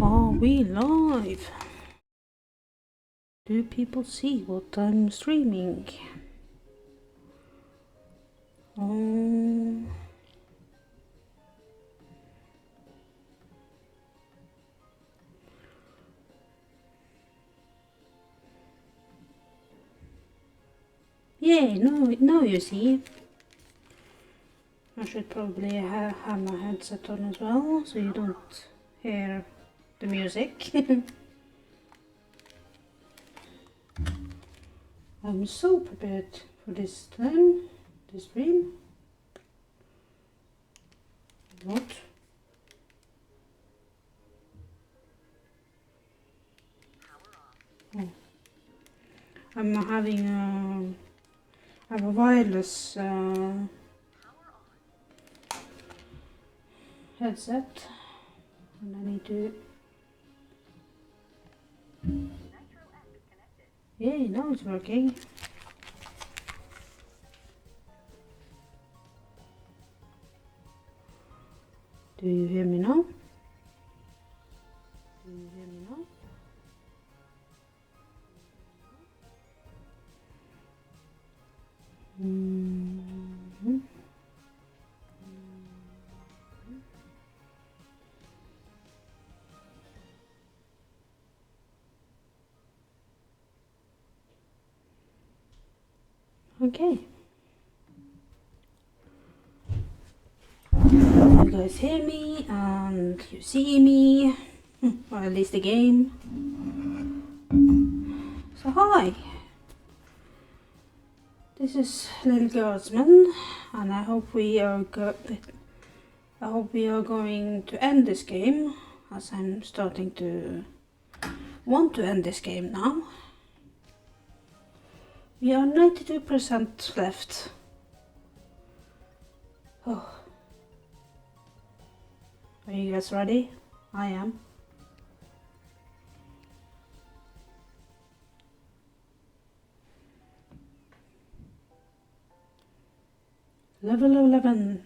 Are we live? Do people see what I'm streaming? Oh. Yeah, now you see. I should probably have my headset on as well, so you don't hear the music. I'm so prepared for this time, this stream. What? Oh. I'm having I have a wireless headset, and I need to. Yeah, now it's working. Do you hear me now? Do you hear me now? Mm-hmm. Okay. You guys hear me and you see me, or at least the game. So hi. This is little guardsman, and I hope we are going to end this game, as I'm starting to want to end this game now. We are 92% left. Oh. Are you guys ready? I am. Level 11.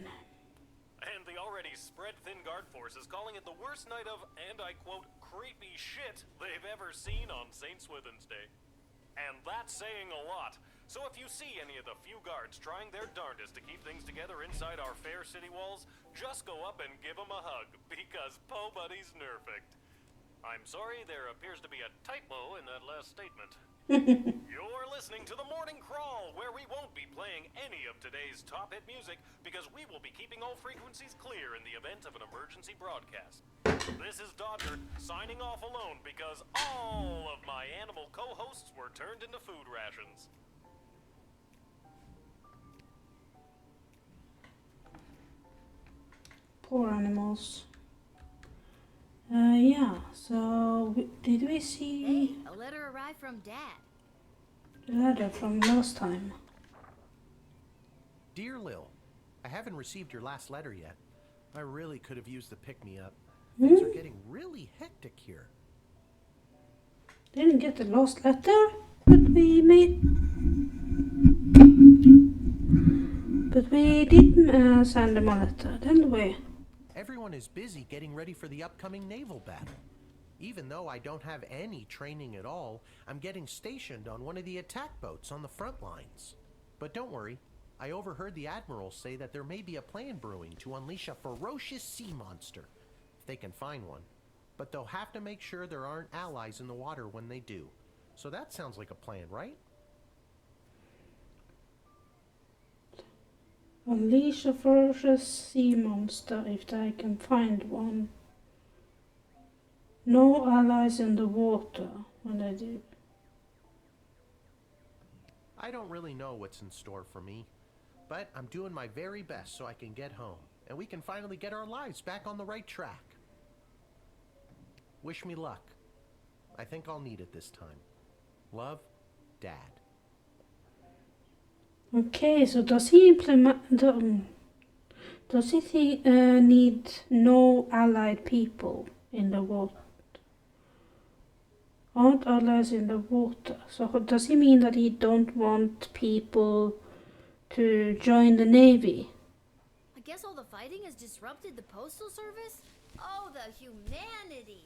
And the already spread-thin guard force is calling it the worst night of, and I quote, creepy shit they've ever seen on St. Swithin's Day. And that's saying a lot. So if you see any of the few guards trying their darndest to keep things together inside our fair city walls, just go up and give them a hug, because Po Buddy's nerfect. I'm sorry, there appears to be a typo in that last statement. You're listening to the Morning Crawl, where we won't be playing any of today's top hit music because we will be keeping all frequencies clear in the event of an emergency broadcast. This is Dodger, signing off alone because all of my animal co-hosts were turned into food rations. Poor animals. Yeah, so did we see Hey, a letter arrived from Dad. the letter from last time? Dear Lil, I haven't received your last letter yet. I really could have used the pick-me-up. Things are getting really hectic here. Didn't get the last letter, but we did send them a letter, didn't we? Everyone is busy getting ready for the upcoming naval battle. Even though I don't have any training at all, I'm getting stationed on one of the attack boats on the front lines. But don't worry, I overheard the Admiral say that there may be a plan brewing to unleash a ferocious sea monster, if they can find one. But they'll have to make sure there aren't allies in the water when they do. So that sounds like a plan, right? Unleash a ferocious sea monster if I can find one. No allies in the water when I do. I don't really know what's in store for me, but I'm doing my very best so I can get home, and we can finally get our lives back on the right track. Wish me luck. I think I'll need it this time. Love, Dad. Okay, so does he need no allied people in the water? Aren't allies in the water? So does he mean that he don't want people to join the Navy? I guess all the fighting has disrupted the postal service? Oh, the humanity.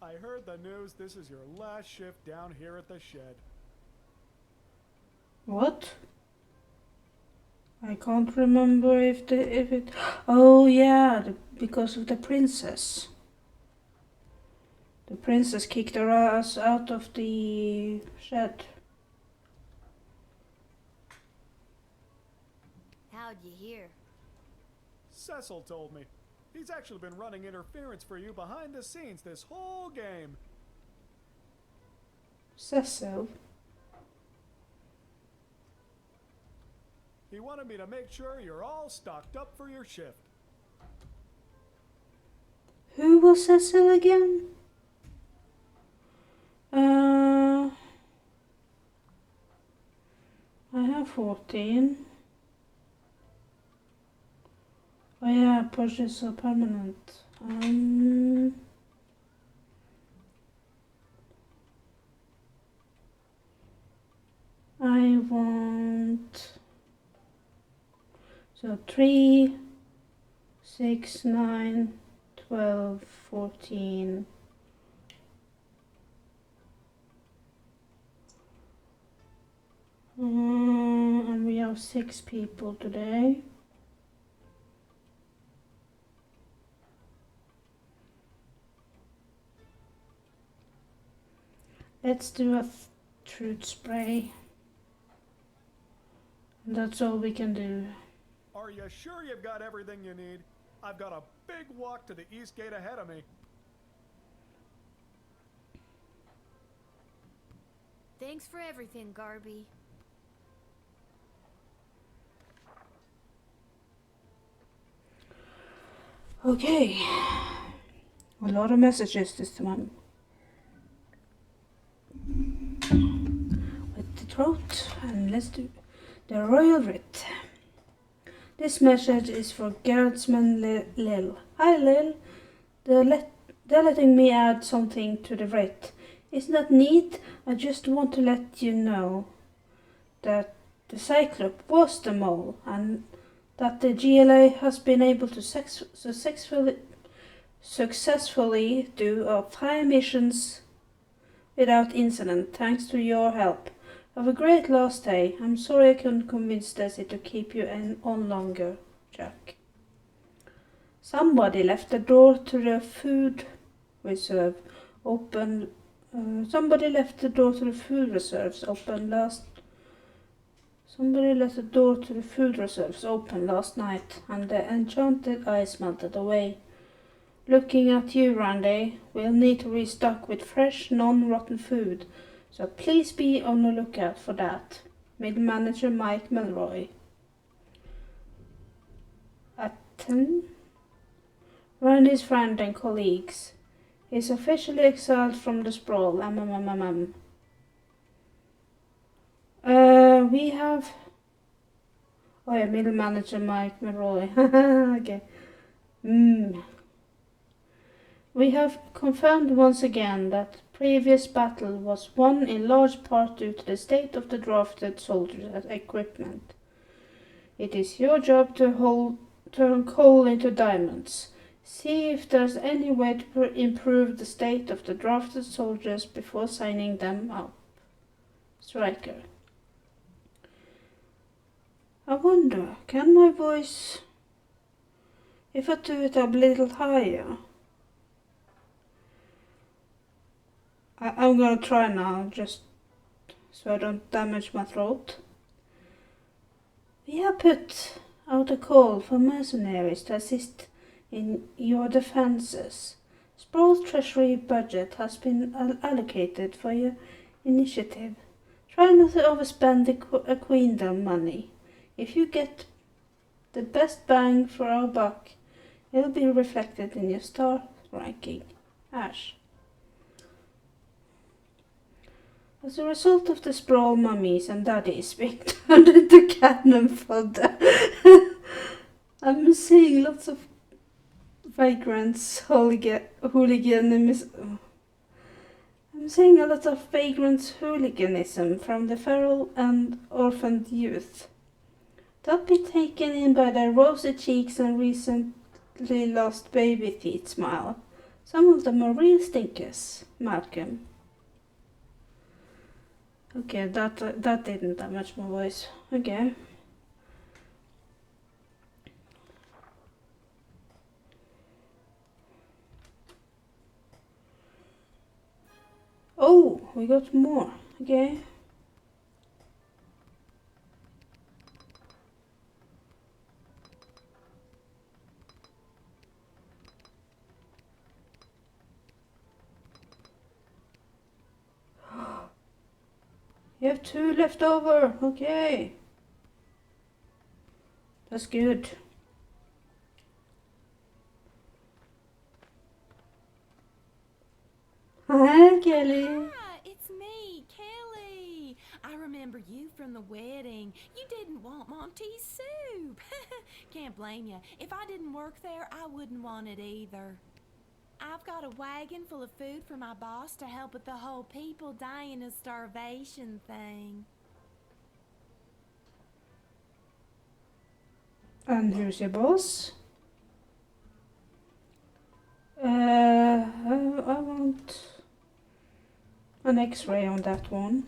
I heard the news this is your last shift down here at the shed. What? I can't remember if it. Oh yeah, because of the princess. The princess kicked her ass out of the shed. How'd you hear? Cecil told me. He's actually been running interference for you behind the scenes this whole game. Cecil. He wanted me to make sure you're all stocked up for your shift. Who was Cecil again? I have 14. Oh yeah, purchase a permanent. I want... So 3, 6, 9, 12, 14. And we have 6 people today. Let's do a truth spray. That's all we can do. Are you sure you've got everything you need? I've got a big walk to the east gate ahead of me. Thanks for everything, Garby. Okay. A lot of messages this time. With the throat, and let's do the royal writ. This message is for guardsman Lil. Hi Lil, they're letting me add something to the writ. Isn't that neat? I just want to let you know that the Cyclops was the mole and that the GLA has been able to successfully do 5 missions without incident thanks to your help. Have a great last day. I'm sorry I couldn't convince Desi to keep you on longer, Jack. Somebody left the door to the food reserve open. Somebody left the door to the food reserves open last night, and the enchanted ice melted away. Looking at you, Randy, we'll need to restock with fresh, non-rotten food, so please be on the lookout for that. Middle manager Mike Milroy. Atten? Randy's friend and colleagues. He's officially exiled from the sprawl. We have... Oh yeah, middle manager Mike Milroy. Okay. We have confirmed once again that previous battle was won in large part due to the state of the drafted soldiers' equipment. It is your job to turn coal into diamonds. See if there's any way to improve the state of the drafted soldiers before signing them up. Striker. I wonder, can my voice... If I do it a little higher... I'm gonna try now, just so I don't damage my throat. We have put out a call for mercenaries to assist in your defenses. Sprawl's treasury budget has been allocated for your initiative. Try not to overspend the queendom money. If you get the best bang for our buck, it'll be reflected in your star ranking. Ash. As a result of the sprawl, mummies and daddies being turned into cannon fodder, I'm seeing lots of vagrants, hooliganism. I'm seeing a lot of vagrants hooliganism from the feral and orphaned youth. Don't be taken in by their rosy cheeks and recently lost baby teeth smile. Some of them are real stinkers, Malcolm. Okay, that didn't damage my voice. Okay. Oh, we got more. Okay. You have 2 left over. Okay. That's good. Hi, Kelly. Hi, it's me, Kelly. I remember you from the wedding. You didn't want Monty's soup. Can't blame you. If I didn't work there, I wouldn't want it either. I've got a wagon full of food for my boss to help with the whole people dying of starvation thing. And who's your boss? I want an X-ray on that one.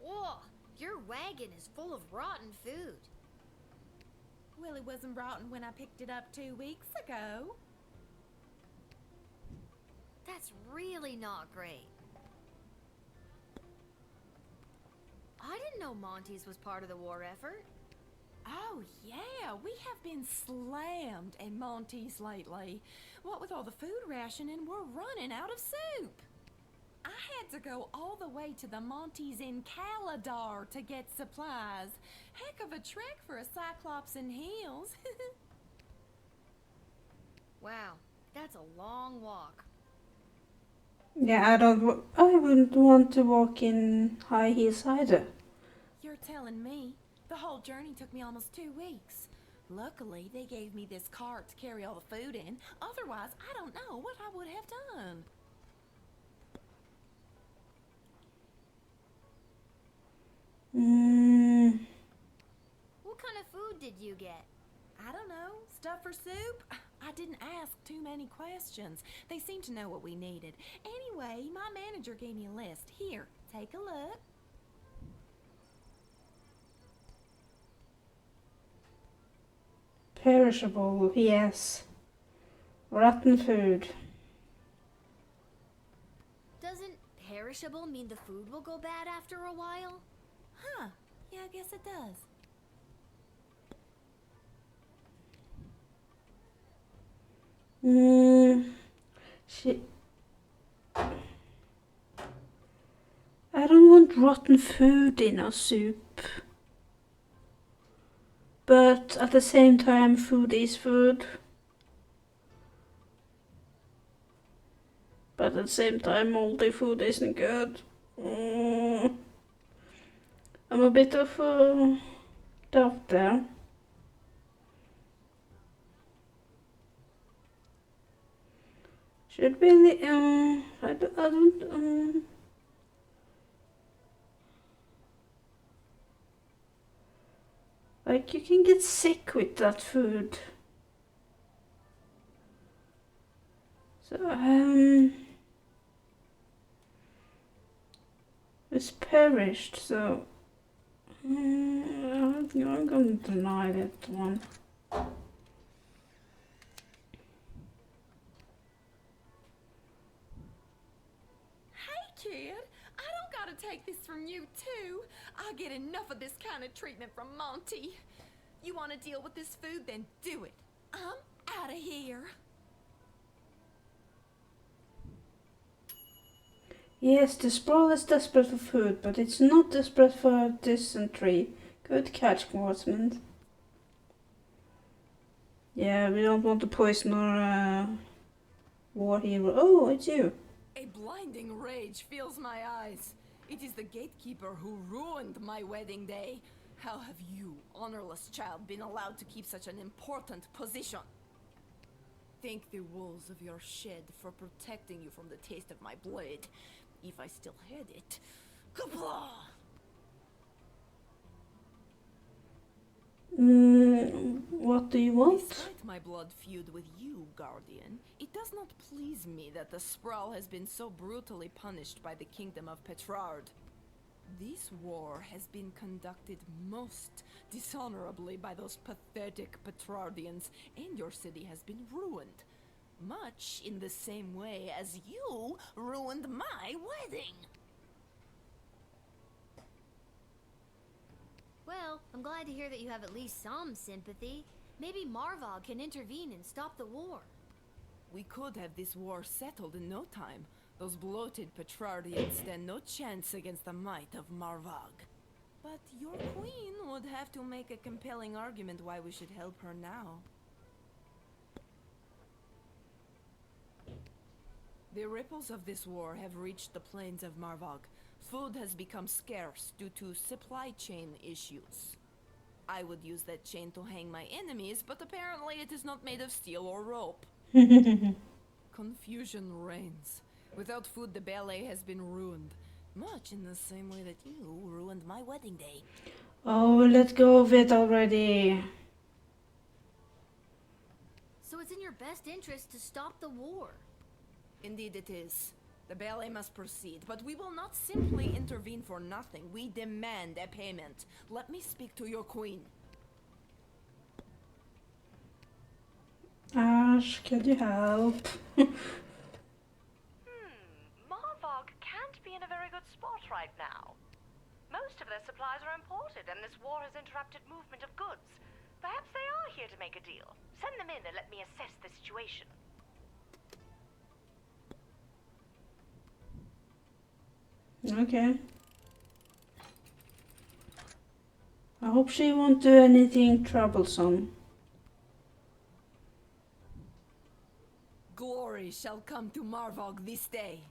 Whoa, your wagon is full of rotten food. Well, it wasn't rotten when I picked it up 2 weeks ago. That's really not great. I didn't know Monty's was part of the war effort. Oh, yeah, we have been slammed in Monty's lately. What with all the food rationing, we're running out of soup. I had to go all the way to the Monty's in Caladar to get supplies. Heck of a trek for a Cyclops in heels. Wow, that's a long walk. Yeah, I wouldn't want to walk in high heels either. You're telling me? The whole journey took me almost 2 weeks. Luckily, they gave me this cart to carry all the food in. Otherwise, I don't know what I would have done. What kind of food did you get? I don't know. Stuff for soup? I didn't ask too many questions. They seemed to know what we needed. Anyway, my manager gave me a list. Here, take a look. Perishable, yes. Rotten food. Doesn't perishable mean the food will go bad after a while? Huh. Yeah, I guess it does. Shit. I don't want rotten food in our soup. But at the same time, food is food. But at the same time, moldy food isn't good. I'm a bit of a doubt there. Should we? I don't. Like you can get sick with that food. So it's perished. So I'm going to deny that one. Kid, I don't gotta take this from you, too. I get enough of this kind of treatment from Monty. You want to deal with this food, then do it. I'm out of here. Yes, the sprawl is desperate for food, but it's not desperate for dysentery. Good catch, guardsman. Yeah, we don't want to poison our war hero. Oh, it's you. A blinding rage fills my eyes. It is the gatekeeper who ruined my wedding day. How have you, honorless child, been allowed to keep such an important position? Thank the walls of your shed for protecting you from the taste of my blade. If I still had it. Kapla! What do you want? Despite my blood feud with you, Guardian, it does not please me that the Sprawl has been so brutally punished by the Kingdom of Petrard. This war has been conducted most dishonorably by those pathetic Petrardians, and your city has been ruined. Much in the same way as you ruined my wedding. Well, I'm glad to hear that you have at least some sympathy. Maybe Marvog can intervene and stop the war. We could have this war settled in no time. Those bloated Petrardians stand no chance against the might of Marvog. But your queen would have to make a compelling argument why we should help her now. The ripples of this war have reached the plains of Marvog. Food has become scarce due to supply chain issues. I would use that chain to hang my enemies, but apparently it is not made of steel or rope. Confusion reigns. Without food, the ballet has been ruined. Much in the same way that you ruined my wedding day. Oh, let go of it already. So it's in your best interest to stop the war. Indeed it is. The ballet must proceed, but we will not simply intervene for nothing. We demand a payment. Let me speak to your queen. Ash, could you help? Marvog can't be in a very good spot right now. Most of their supplies are imported, and this war has interrupted movement of goods. Perhaps they are here to make a deal. Send them in and let me assess the situation. Okay. I hope she won't do anything troublesome. Glory shall come to Marvog this day.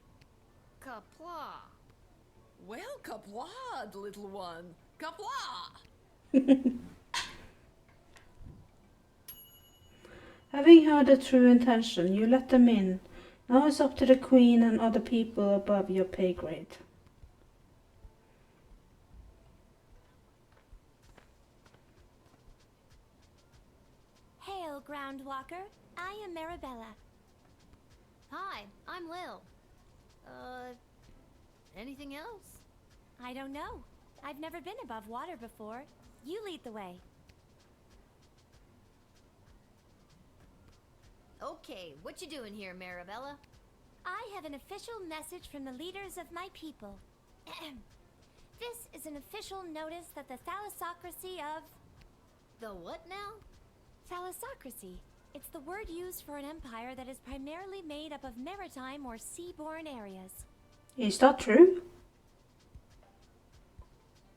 Kapla. Well, Kaplad, little one. Kapla! Having heard the true intention, you let them in. Now it's up to the queen and other people above your pay grade. Hail, Groundwalker. I am Marabella. Hi, I'm Lil. Anything else? I don't know. I've never been above water before. You lead the way. Okay, what you doing here, Marabella? I have an official message from the leaders of my people. This is an official notice that the thalassocracy of... The what now? Thalassocracy. It's the word used for an empire that is primarily made up of maritime or seaborne areas. Is that true?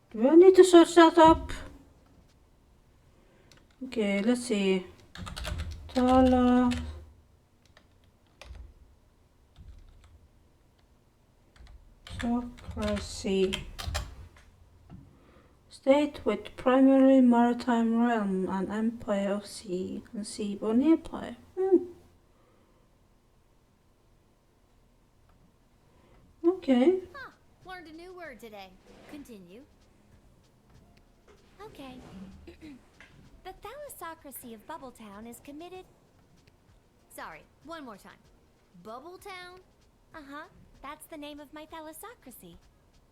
Do I need to search that up? Okay, let's see. Thalassocracy. State with primarily maritime realm and empire of sea and seaborne empire. Okay. Huh, learned a new word today. Continue. Okay. The thalassocracy of Bubbletown is committed... Sorry, one more time. Bubbletown? Uh-huh. That's the name of my thalassocracy.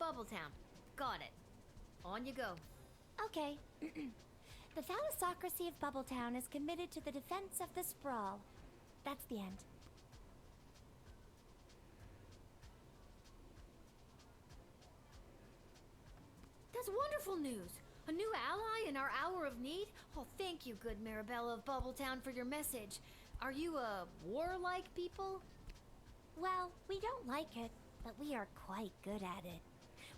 Bubbletown. Got it. On you go. Okay. The thalassocracy of Bubbletown is committed to the defense of the Sprawl. That's the end. That's wonderful news. A new ally in our hour of need? Oh, thank you, good Marabella of Bubbletown, for your message. Are you a warlike people? Well, we don't like it, but we are quite good at it.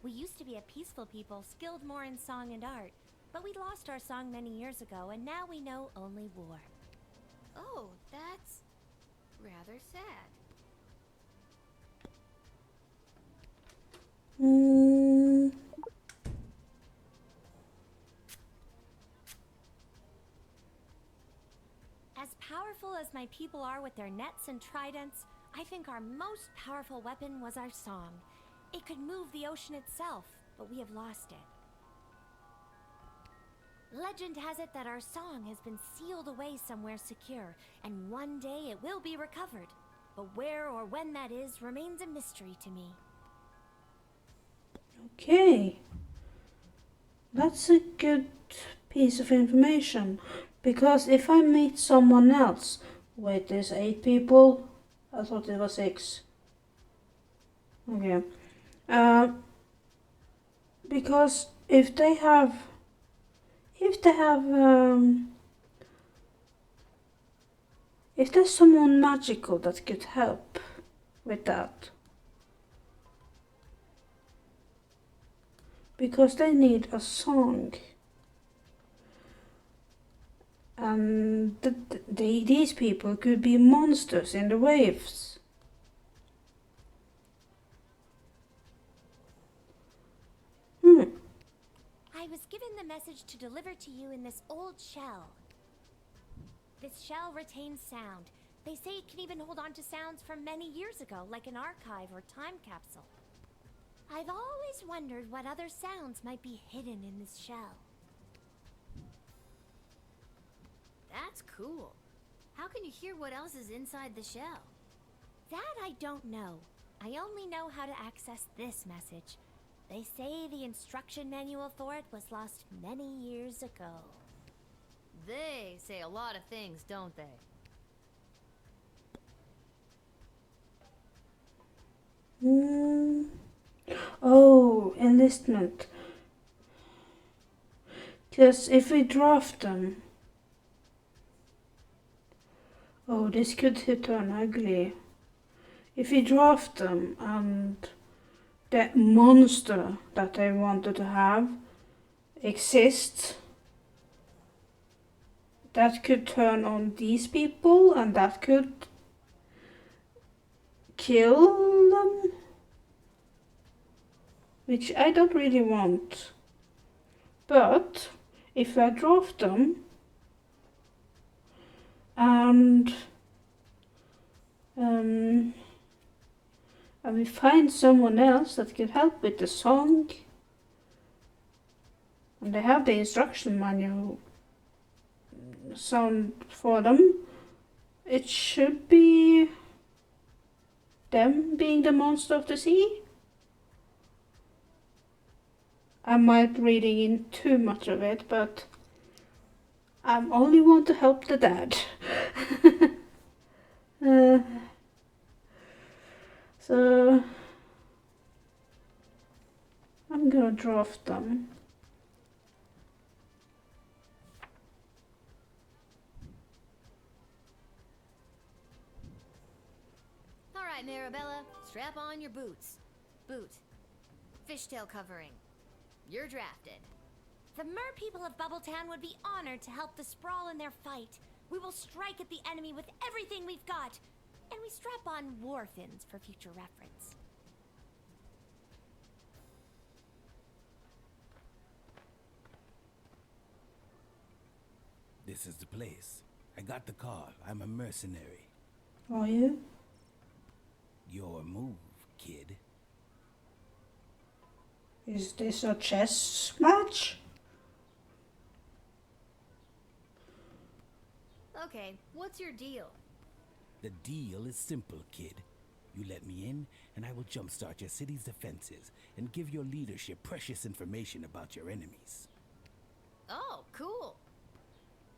We used to be a peaceful people, skilled more in song and art. But we lost our song many years ago, and now we know only war. Oh, that's rather sad. as my people are with their nets and tridents, I think our most powerful weapon was our song. It could move the ocean itself, but we have lost it. Legend has it that our song has been sealed away somewhere secure, and one day it will be recovered. But where or when that is remains a mystery to me. Okay. That's a good piece of information. Because if I meet someone else, wait, there's 8 people? I thought it was 6. Okay. Because if they have, if there's someone magical that could help with that, because they need a song, and these people could be monsters in the waves. I was given the message to deliver to you in this old shell. This shell retains sound. They say it can even hold on to sounds from many years ago, like an archive or time capsule. I've always wondered what other sounds might be hidden in this shell. That's cool. How can you hear what else is inside the shell? That I don't know. I only know how to access this message. They say the instruction manual for it was lost many years ago. They say a lot of things, don't they? Oh, enlistment. Because if we draft them... Oh, this could turn ugly. If we draft them and the monster that they wanted to have exists, that could turn on these people and that could kill them, which I don't really want. But if I draft them and we find someone else that can help with the song, and they have the instruction manual sound for them, it should be them being the monster of the sea. I might be reading in too much of it, but I only want to help the dad. So I'm gonna draft them. All right, Marabella, strap on your boots. Boot. Fishtail covering. You're drafted. The mer people of Bubbletown would be honored to help the Sprawl in their fight. We will strike at the enemy with everything we've got. And we strap on war fins for future reference. This is the place. I got the call. I'm a mercenary. Are you? Your move, kid. Is this a chess match? Okay, what's your deal? The deal is simple, kid. You let me in, and I will jumpstart your city's defenses and give your leadership precious information about your enemies. Oh, cool.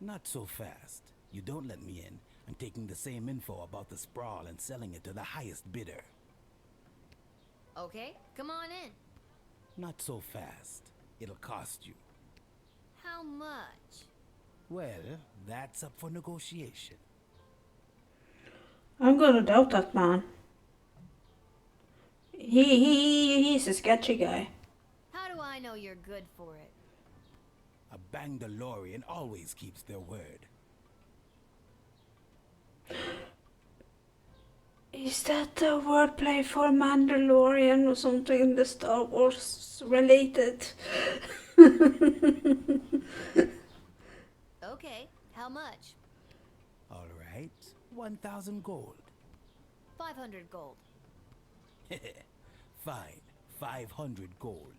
Not so fast. You don't let me in, I'm taking the same info about the Sprawl and selling it to the highest bidder. Okay, come on in. Not so fast. It'll cost you. How much? Well, that's up for negotiation. I'm gonna doubt that man. He's a sketchy guy. How do I know you're good for it? A Bangdalorian always keeps their word. Is that the wordplay for Mandalorian or something in the Star Wars related? Okay, how much? All right. 1,000 gold. 500 gold. Fine, 500 gold.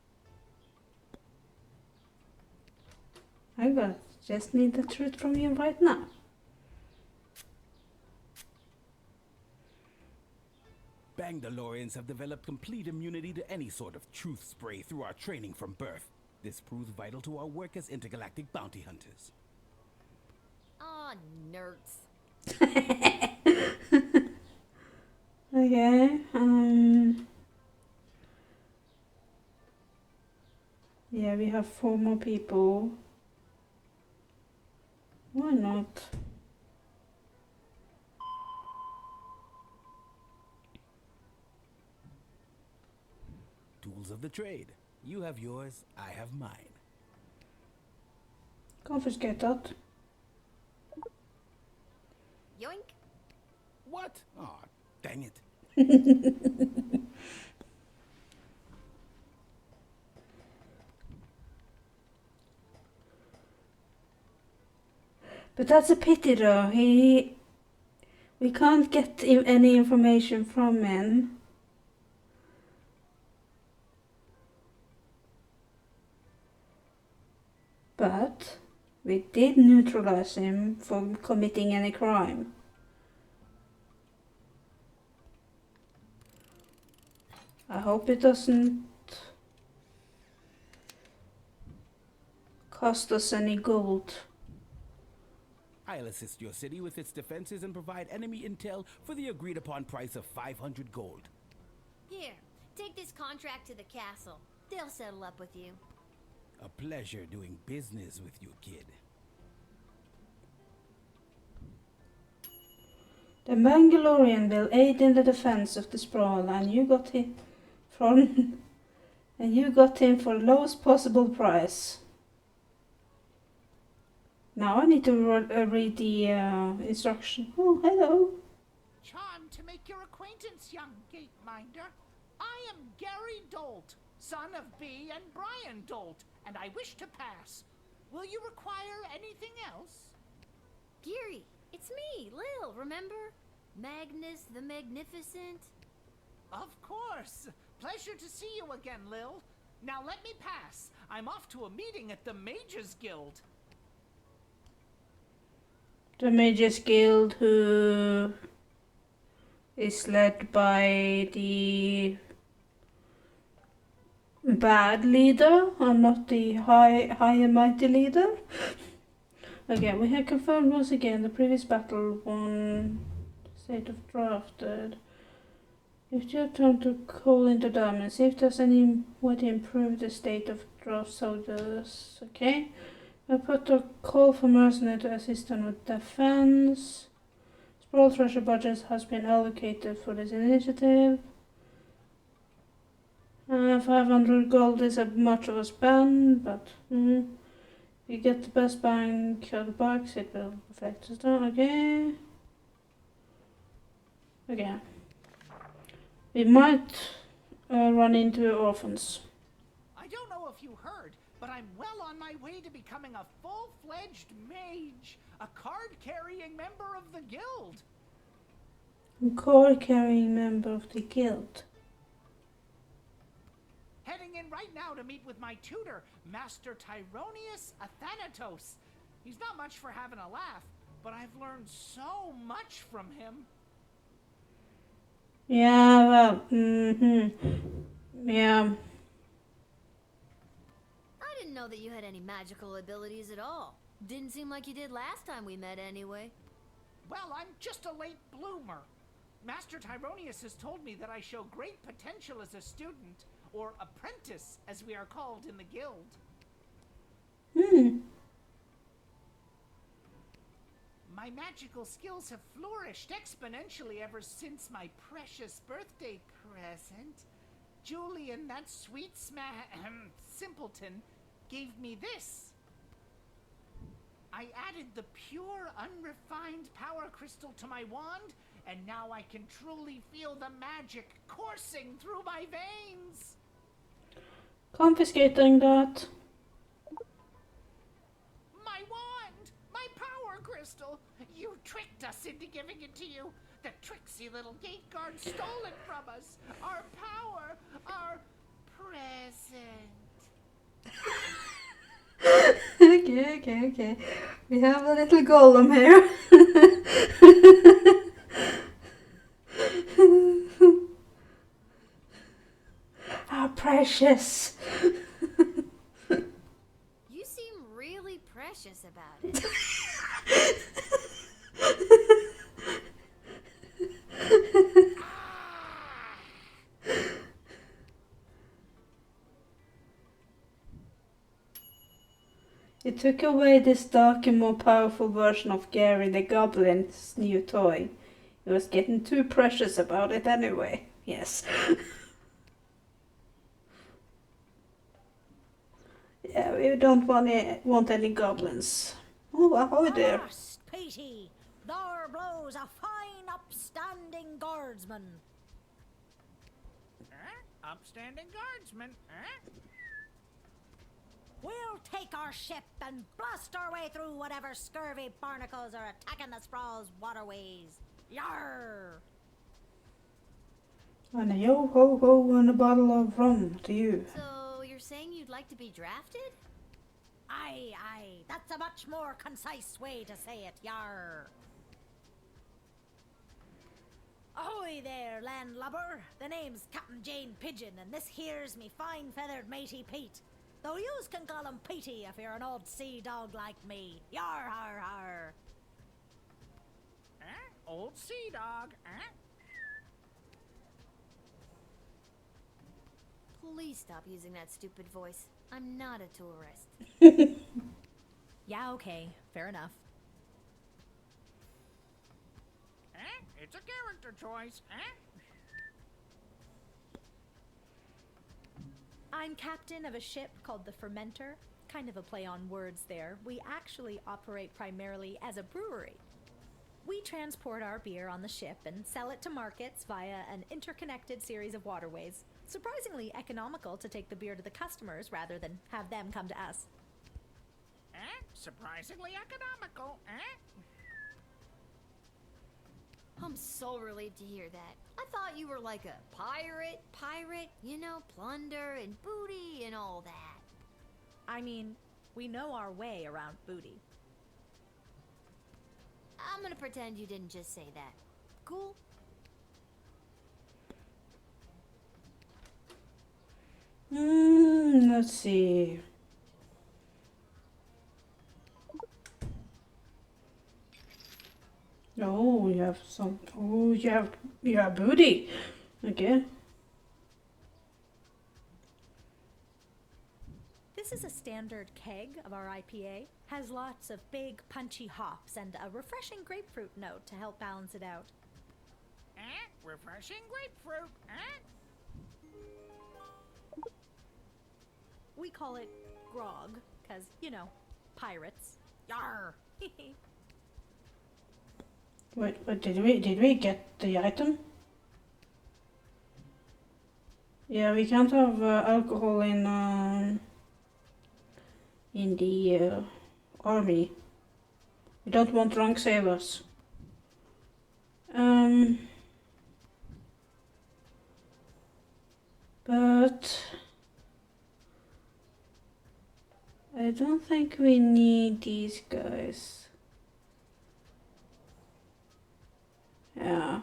Just need the truth from you right now. Bangdalorians have developed complete immunity to any sort of truth spray through our training from birth. This proves vital to our work as intergalactic bounty hunters. Aw, nerds. Okay, yeah, we have 4 more people. Why not? Tools of the trade. You have yours, I have mine. Confiscate that. Yoink. What? Aw, dang it. But that's a pity though. We can't get any information from him. But we did neutralize him for committing any crime. I hope it doesn't cost us any gold. I'll assist your city with its defenses and provide enemy intel for the agreed upon price of 500 gold. Here, take this contract to the castle. They'll settle up with you. A pleasure doing business with you, kid. The Mangalorean will aid in the defense of the sprawl, and you got him for lowest possible price. Now I need to read the instruction. Oh, hello. Charmed to make your acquaintance, young gateminder. I am Gary Dolt, son of B and Brian Dolt, and I wish to pass. Will you require anything else? Geary, it's me, Lil, remember? Magnus the Magnificent. Of course. Pleasure to see you again, Lil. Now let me pass. I'm off to a meeting at the Mages Guild. The Mages Guild, who is led by the bad leader and not the high and mighty leader. Okay, we have confirmed once again the previous battle won state of drafted. If you have time to call into diamond, see if there's any way to improve the state of draft soldiers. Okay. I put a call for mercenary to assist them with defense. Sprawl treasure budget has been allocated for this initiative. 500 gold is a much of a spend, but if you get the best bang for the bucks, it will affect us. Okay. Okay. We might run into orphans. I don't know if you heard, but I'm well on my way to becoming a full-fledged mage, a card-carrying member of the guild. A card-carrying member of the guild. Heading in right now to meet with my tutor, Master Tyronius Athanatos. He's not much for having a laugh, but I've learned so much from him. Yeah, well, yeah. I didn't know that you had any magical abilities at all. Didn't seem like you did last time we met anyway. Well, I'm just a late bloomer. Master Tyronius has told me that I show great potential as a student, or apprentice, as we are called in the guild. My magical skills have flourished exponentially ever since my precious birthday present. Julian, that sweet simpleton, gave me this. I added the pure, unrefined power crystal to my wand, and now I can truly feel the magic coursing through my veins. Confiscating that. My wand! My power crystal! You tricked us into giving it to you. The tricksy little gate guard stole it from us. Our power, our present. Okay. We have a little golem here. How precious. You seem really precious about it. You took away this dark and more powerful version of Gary the Goblin's new toy. He was getting too precious about it anyway. Yes. Yeah, we don't want any goblins. Oh, ahoy there. Avast, Petey! There blows a fine upstanding guardsman. Upstanding guardsman, We'll take our ship and blast our way through whatever scurvy barnacles are attacking the Sprawl's waterways. Yarr! And a yo-ho-ho and a bottle of rum to you. So, you're saying you'd like to be drafted? Aye. That's a much more concise way to say it. Yarr! Ahoy there, landlubber. The name's Captain Jane Pigeon, and this here's me fine-feathered matey Pete. Though yous can call him Petey if you're an old sea dog like me. Yar, har, har. Old sea dog, Please stop using that stupid voice. I'm not a tourist. Yeah, okay. Fair enough. It's a character choice, I'm captain of a ship called the Fermenter. Kind of a play on words there. We actually operate primarily as a brewery. We transport our beer on the ship and sell it to markets via an interconnected series of waterways. Surprisingly economical to take the beer to the customers rather than have them come to us. Surprisingly economical, I'm so relieved to hear that. I thought you were like a pirate, you know, plunder and booty and all that. I mean, we know our way around booty. I'm gonna pretend you didn't just say that. Cool? Let's see. Oh, you have some. Oh, you have booty. Okay. This is a standard keg of our IPA. Has lots of big, punchy hops and a refreshing grapefruit note to help balance it out. Refreshing grapefruit, We call it grog, because, you know, pirates. Yarr! Wait, did we get the item? Yeah, we can't have alcohol in the army. We don't want drunk sailors. But I don't think we need these guys. Yeah.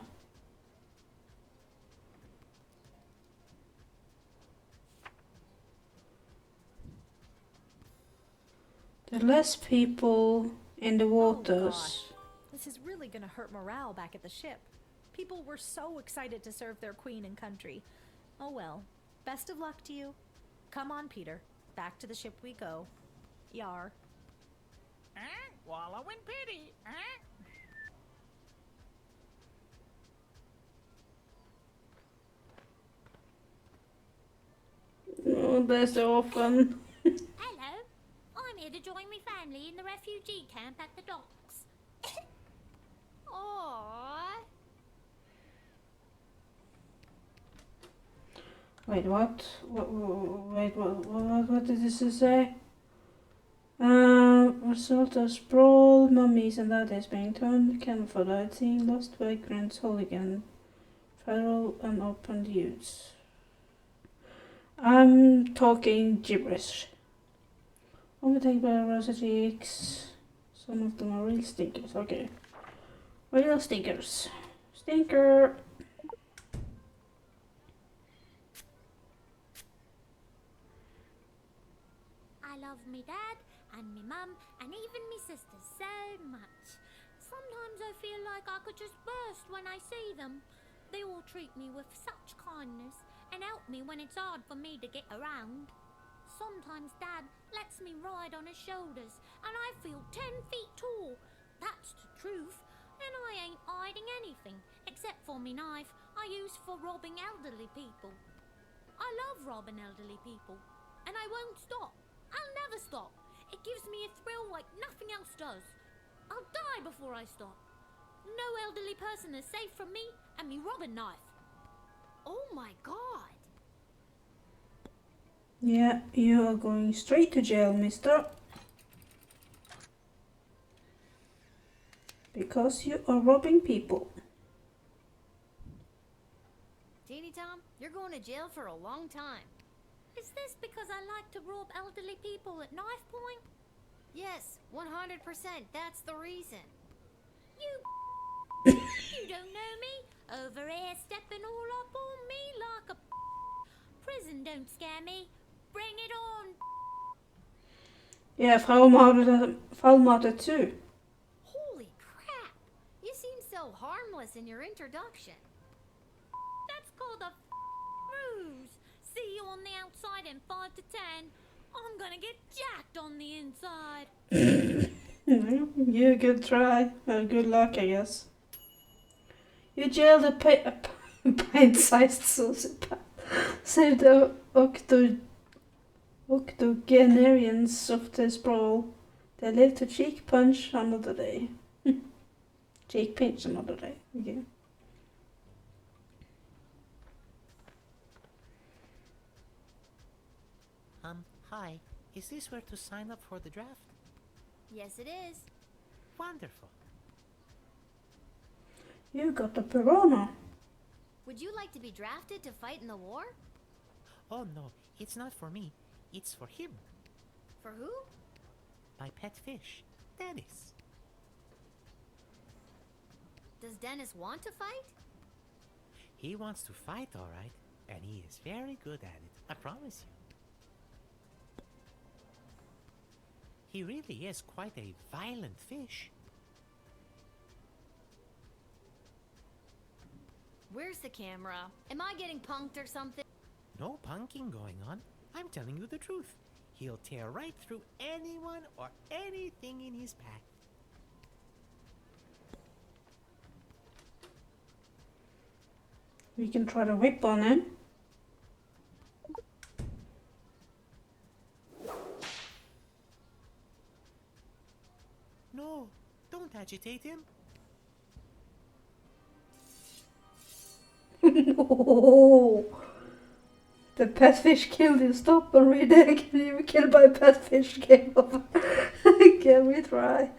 There are less people in the waters. Oh, this is really gonna hurt morale back at the ship. People were so excited to serve their queen and country. Oh well. Best of luck to you. Come on, Peter. Back to the ship we go. Yar. Wallow in pity, Oh, they're so fun. Hello, I'm here to join my family in the refugee camp at the docks. Aww. Wait, what? Wait, what did this say? Result of sprawl, mummies and that is being turned camouflage, seeing lost vagrants, hooligan, feral and open use. I'm talking gibberish. Overtaken by velocity X. Some of them are real stinkers. Okay. Real stinkers. Stinker. I love me dad and me mum and even me sisters so much. Sometimes I feel like I could just burst when I see them. They all treat me with such kindness and help me when it's hard for me to get around. Sometimes Dad lets me ride on his shoulders and I feel 10 feet tall. That's the truth. And I ain't hiding anything except for me knife I use for robbing elderly people. I love robbing elderly people and I won't stop. I'll never stop. It gives me a thrill like nothing else does. I'll die before I stop. No elderly person is safe from me and me robbing knife. Oh my god! Yeah, you are going straight to jail, mister. Because you are robbing people. Teeny Tom, you're going to jail for a long time. Is this because I like to rob elderly people at knife point? Yes, 100%. That's the reason. You you don't know me? Over here stepping all up on me like a prison don't scare me. Bring it on. Yeah, Fraumatet too. Holy crap! You seem so harmless in your introduction. That's called a ruse. See you on the outside in 5 to 10. I'm gonna get jacked on the inside. Yeah, good try. Well, good luck, I guess. You jailed a pint-sized sociopath. Saved the octogenarians of the sprawl. They live to cheek punch another day. Cheek pinch another day. Okay. Hi. Is this where to sign up for the draft? Yes, it is. Wonderful. You got a piranha. Would you like to be drafted to fight in the war? Oh no, it's not for me. It's for him. For who? My pet fish, Dennis. Does Dennis want to fight? He wants to fight, all right, and he is very good at it, I promise you. He really is quite a violent fish. Where's the camera? Am I getting punked or something? No punking going on. I'm telling you the truth. He'll tear right through anyone or anything in his path. We can try to whip on him. No, don't agitate him. No. The pet fish killed you. Stop and read it. Can you be killed by a pet fish? Game over. Can we try?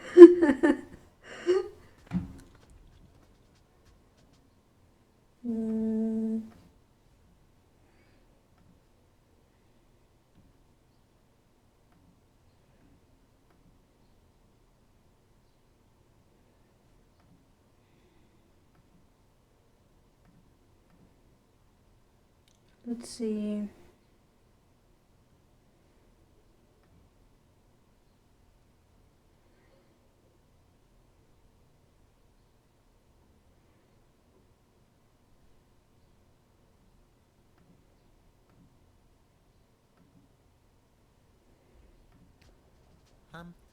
Let's see.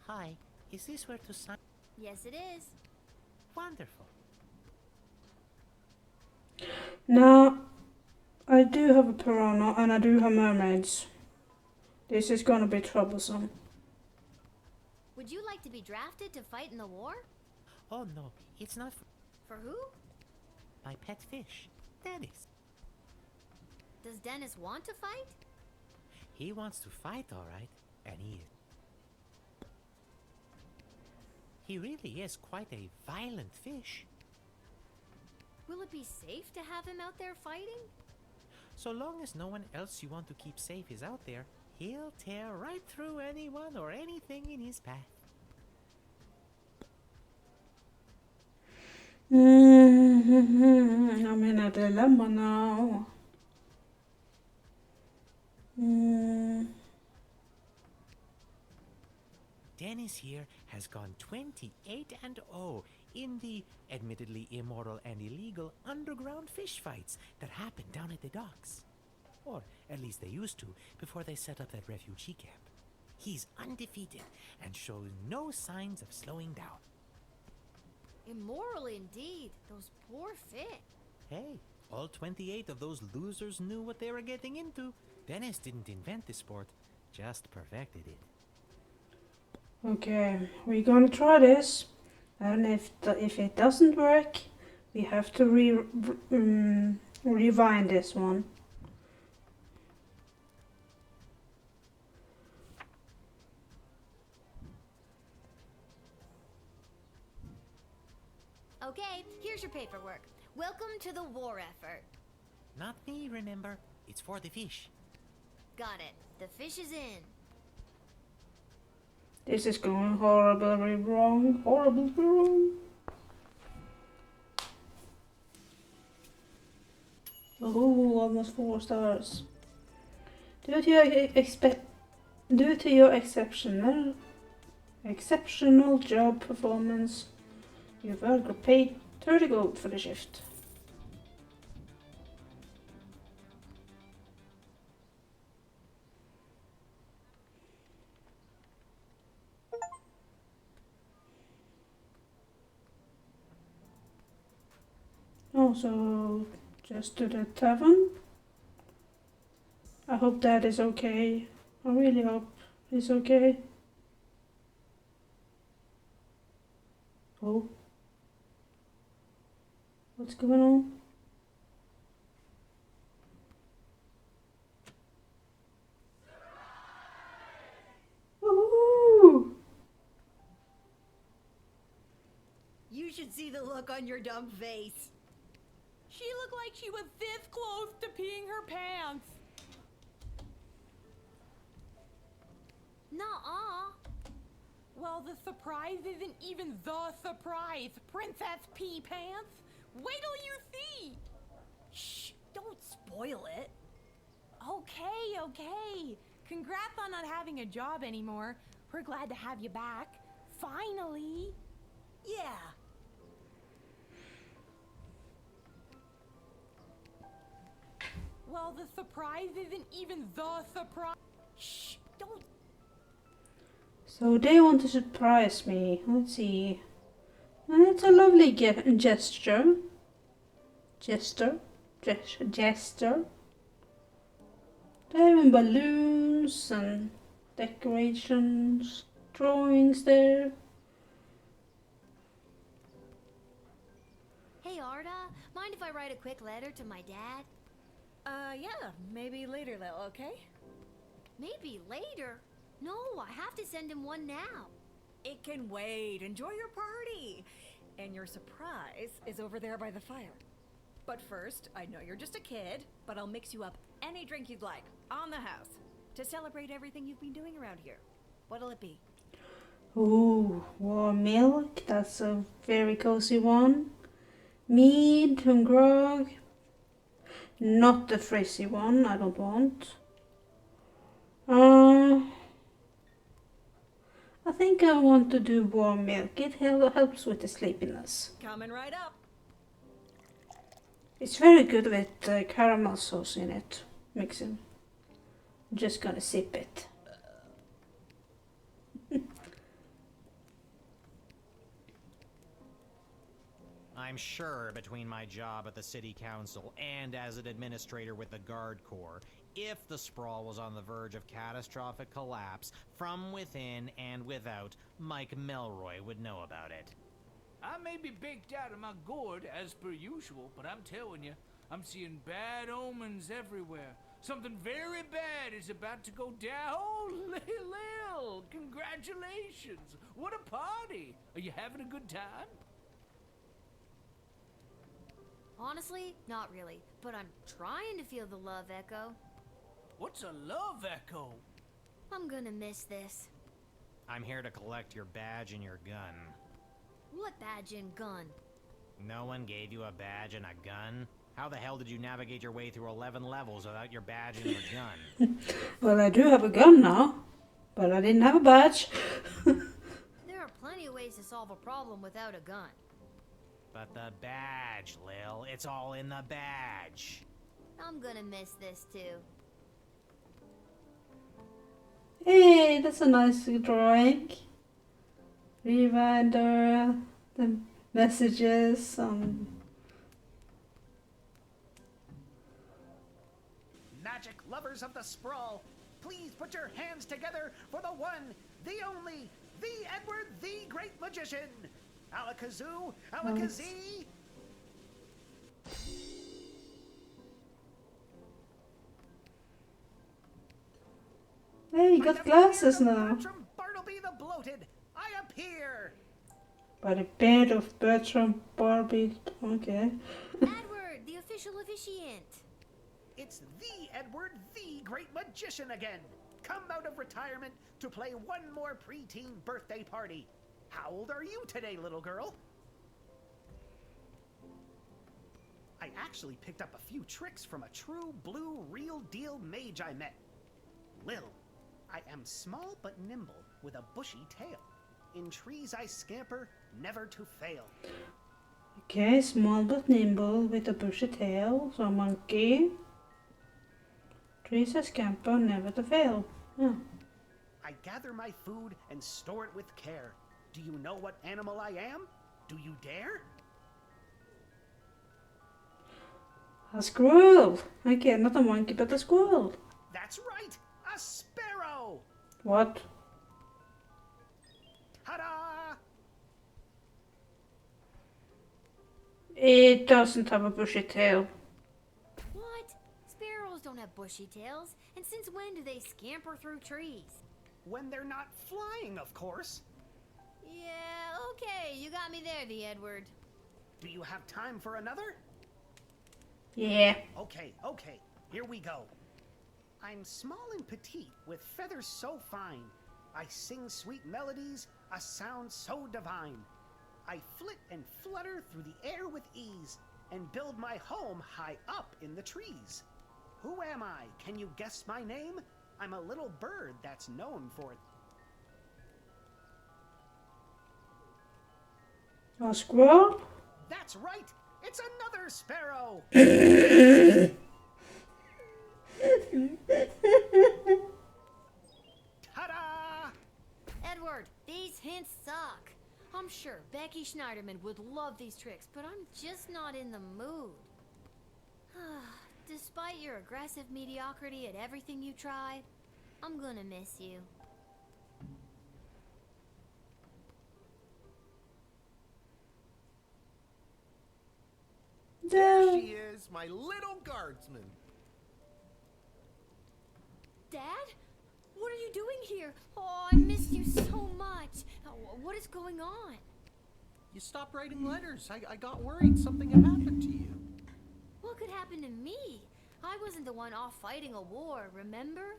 Hi. Is this where to sign? Yes, it is. Wonderful. Now, I do have a piranha and I do have mermaids. This is gonna be troublesome. Would you like to be drafted to fight in the war? Oh no, it's not For who? my pet fish, Dennis. Does Dennis want to fight? He wants to fight, all right, and he is. He really is quite a violent fish. Will it be safe to have him out there fighting? So long as no one else you want to keep safe is out there, he'll tear right through anyone or anything in his path. I'm in a dilemma now. Dennis here has gone 28-0 in the admittedly immoral and illegal underground fish fights that happen down at the docks. Or at least they used to before they set up that refugee camp. He's undefeated and shows no signs of slowing down. Immoral indeed. Those poor fish. Hey, all 28 of those losers knew what they were getting into. Dennis didn't invent the sport, just perfected it. Okay, we're gonna try this, and if it doesn't work, we have to rewind this one. Okay, here's your paperwork. Welcome to the war effort. Not me, remember? It's for the fish. Got it. The fish is in. This is going horribly wrong. Horribly wrong. Oh, almost 4 stars. Due to your exceptional job performance, you will get paid 30 gold for the shift. Also, just to the tavern. I hope that is okay. I really hope it's okay. Oh. What's going on? Woohoo! You should see the look on your dumb face. She looked like she was this close to peeing her pants. Nuh-uh. Well, the surprise isn't even the surprise, Princess Pea Pants. Wait till you see. Shh, don't spoil it. Okay. Congrats on not having a job anymore. We're glad to have you back. Finally. Yeah. Well, the surprise isn't even the surprise. Shh, don't. So they want to surprise me. Let's see. And it's a lovely gesture. Gesture. They're having balloons and decorations, drawings there. Hey, Arda, mind if I write a quick letter to my dad? Yeah, maybe later though, okay? Maybe later? No, I have to send him one now. It can wait. Enjoy your party. And your surprise is over there by the fire. But first, I know you're just a kid, but I'll mix you up any drink you'd like, on the house, to celebrate everything you've been doing around here. What'll it be? Ooh, warm milk. That's a very cozy one. Mead and grog. Not the frizzy one, I don't want. I think I want to do warm milk. It helps with the sleepiness. Coming right up. It's very good with caramel sauce in it. Mixing. I'm just gonna sip it. I'm sure between my job at the city council and as an administrator with the Guard Corps, if the sprawl was on the verge of catastrophic collapse, from within and without, Mike Melroy would know about it. I may be baked out of my gourd as per usual, but I'm telling you, I'm seeing bad omens everywhere. Something very bad is about to go down. Oh, Lil, congratulations. What a party. Are you having a good time? Honestly, not really, but I'm trying to feel the love echo. What's a love echo? I'm gonna miss this. I'm here to collect your badge and your gun. What badge and gun? No one gave you a badge and a gun? How the hell did you navigate your way through 11 levels without your badge and your gun? Well, I do have a gun now, but I didn't have a badge. There are plenty of ways to solve a problem without a gun. But the badge, Lil. It's all in the badge. I'm gonna miss this too. Hey, that's a nice drawing. Rewind the messages. Magic lovers of the sprawl, please put your hands together for the one, the only, the Edward, the Great Magician. Alakazoo, Alakazee. Hey, you got glasses now. Bartleby the Bloated, I appear. By the beard of Bertram Barbie. Okay. Edward, the official officiant. It's the Edward, the Great Magician again. Come out of retirement to play one more preteen birthday party. How old are you today, little girl? I actually picked up a few tricks from a true blue real deal mage I met. Lil, I am small but nimble with a bushy tail. In trees I scamper, never to fail. Okay, small but nimble with a bushy tail. So a monkey. Trees I scamper, never to fail. Yeah. I gather my food and store it with care. Do you know what animal I am? Do you dare? A squirrel. Okay, not a monkey, but a squirrel. That's right, a sparrow. What? Ta-da! It doesn't have a bushy tail. What? Sparrows don't have bushy tails. And since when do they scamper through trees? When they're not flying, of course. Yeah, okay, you got me there, the Edward. Do you have time for another? Yeah. Okay, here we go. I'm small and petite, with feathers so fine. I sing sweet melodies, a sound so divine. I flit and flutter through the air with ease, and build my home high up in the trees. Who am I? Can you guess my name? I'm a little bird that's known for it. A squirrel? That's right! It's another sparrow! Ta-da! Edward, these hints suck. I'm sure Becky Schneiderman would love these tricks, but I'm just not in the mood. Despite your aggressive mediocrity at everything you try, I'm gonna miss you. There she is, my little guardsman. Dad? What are you doing here? Oh, I missed you so much. What is going on? You stopped writing letters. I got worried something had happened to you. What could happen to me? I wasn't the one off fighting a war, remember?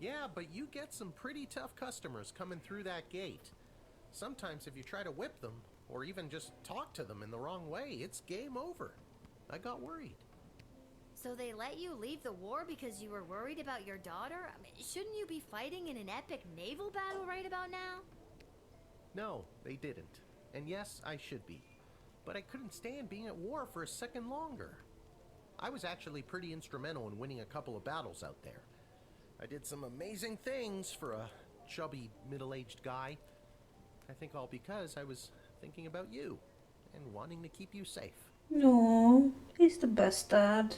Yeah, but you get some pretty tough customers coming through that gate. Sometimes if you try to whip them, or even just talk to them in the wrong way, it's game over. I got worried. So they let you leave the war because you were worried about your daughter? I mean, shouldn't you be fighting in an epic naval battle right about now? No, they didn't. And yes, I should be. But I couldn't stand being at war for a second longer. I was actually pretty instrumental in winning a couple of battles out there. I did some amazing things for a chubby, middle-aged guy. I think all because I was thinking about you and wanting to keep you safe. No, he's the best dad.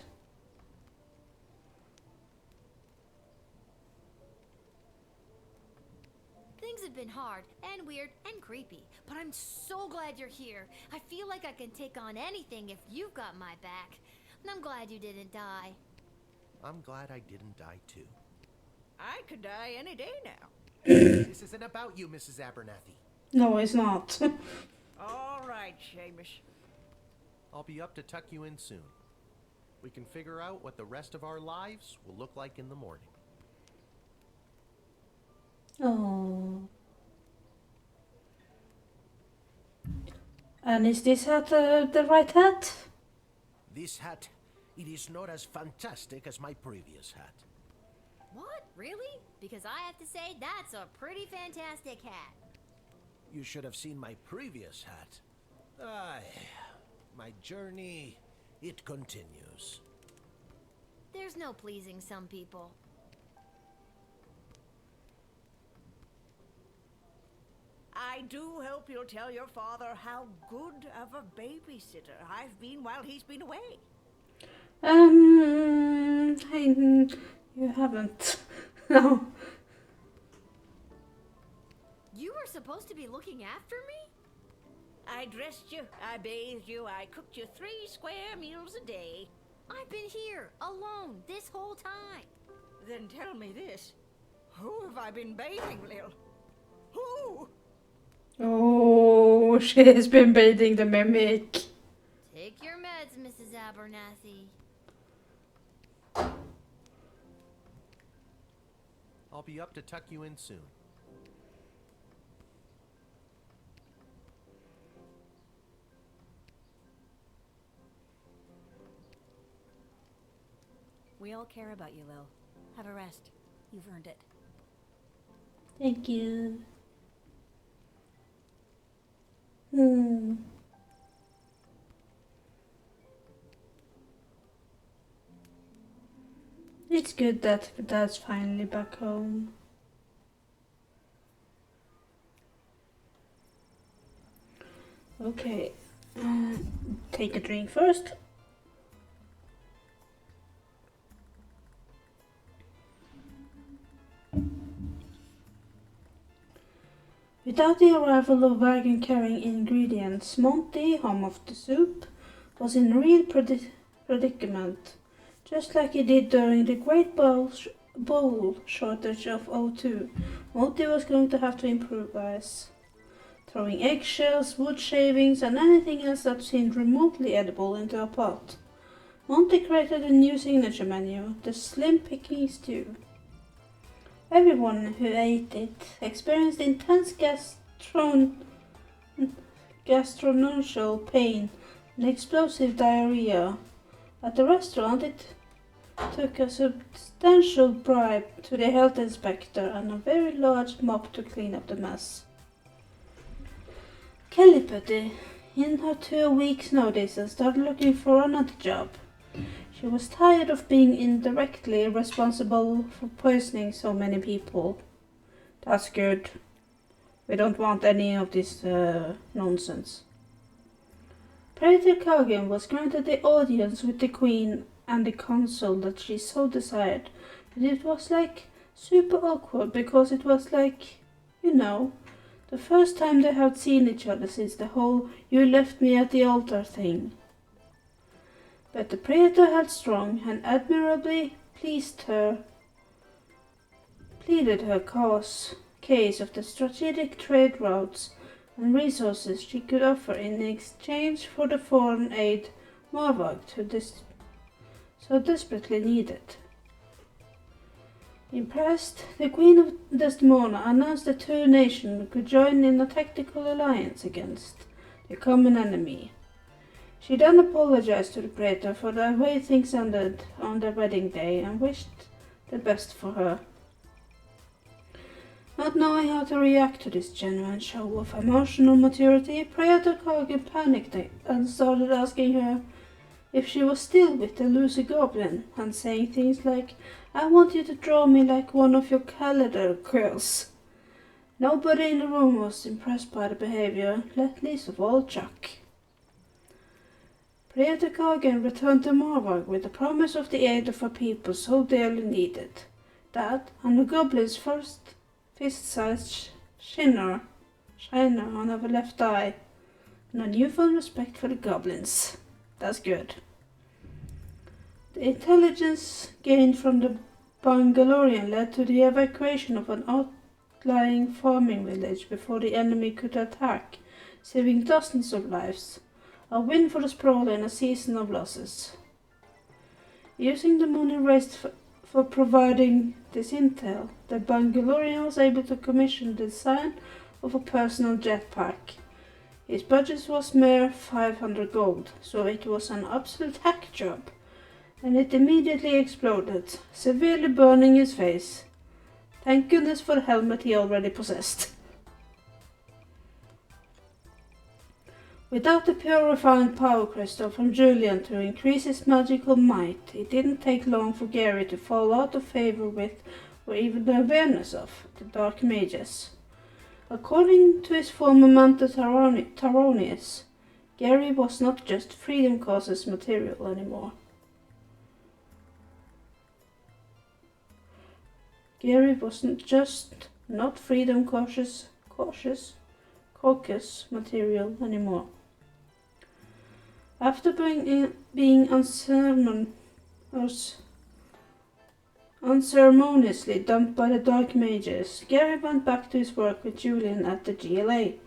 Things have been hard and weird and creepy, but I'm so glad you're here. I feel like I can take on anything if you've got my back. And I'm glad you didn't die. I'm glad I didn't die too. I could die any day now. This isn't about you, Mrs. Abernathy. No, it's not. All right, Seamus. I'll be up to tuck you in soon. We can figure out what the rest of our lives will look like in the morning. Oh. And is this hat the right hat? This hat, it is not as fantastic as my previous hat. What? Really? Because I have to say, that's a pretty fantastic hat. You should have seen my previous hat. Aye, my journey, it continues. There's no pleasing some people. I do hope you'll tell your father how good of a babysitter I've been while he's been away. You haven't. No. You were supposed to be looking after me? I dressed you, I bathed you, I cooked you 3 square meals a day. I've been here, alone, this whole time. Then tell me this. Who have I been bathing, Lil? Who? Oh, she has been baiting the mimic. Take your meds, Mrs. Abernathy. I'll be up to tuck you in soon. We all care about you, Lil. Have a rest. You've earned it. Thank you. It's good that Dad's finally back home. Okay, take a drink first. Without the arrival of wagon carrying ingredients, Monty, home of the soup, was in real predicament, just like he did during the Great Bowl shortage of '02. Monty was going to have to improvise, throwing eggshells, wood shavings, and anything else that seemed remotely edible into a pot. Monty created a new signature menu, the Slim Picking Stew. Everyone who ate it experienced intense gastronomical pain and explosive diarrhea. At the restaurant, it took a substantial bribe to the health inspector and a very large mop to clean up the mess. Kelly put in her 2 weeks' notice and started looking for another job. She was tired of being indirectly responsible for poisoning so many people. That's good. We don't want any of this nonsense. Praetor Kagan was granted the audience with the Queen and the Consul that she so desired, but it was like super awkward because it was like, the first time they had seen each other since the whole "you left me at the altar" thing. But the Praetor held strong and admirably pleaded her case of the strategic trade routes and resources she could offer in exchange for the foreign aid Morvag so desperately needed. Impressed, the Queen of Desdemona announced the 2 nations could join in a tactical alliance against the common enemy. She then apologized to the Praetor for the way things ended on their wedding day and wished the best for her. Not knowing how to react to this genuine show of emotional maturity, Praetor Kagan panicked and started asking her if she was still with the loser goblin and saying things like, "I want you to draw me like one of your calendar girls." Nobody in the room was impressed by the behavior, least of all Chuck. Praetor Kagan returned to Morvag with the promise of the aid of her people so dearly needed. That and the goblin's first fist-sized shiner on her left eye, and a newfound respect for the goblins. That's good. The intelligence gained from the Bangalorian led to the evacuation of an outlying farming village before the enemy could attack, saving dozens of lives. A win for the Sprawl in a season of losses. Using the money raised for providing this intel, the Bangalorian was able to commission the design of a personal jetpack. His budget was mere 500 gold, so it was an absolute hack job, and it immediately exploded, severely burning his face. Thank goodness for the helmet he already possessed. Without the purified power crystal from Julian to increase his magical might, it didn't take long for Gary to fall out of favor with, or even the awareness of, the Dark Mages. According to his former mentor Taronius, Gary was not just Freedom Causes material anymore. Gary wasn't just not Freedom Caucus material anymore. After being unceremoniously dumped by the Dark Mages, Gary went back to his work with Julian at the GLA.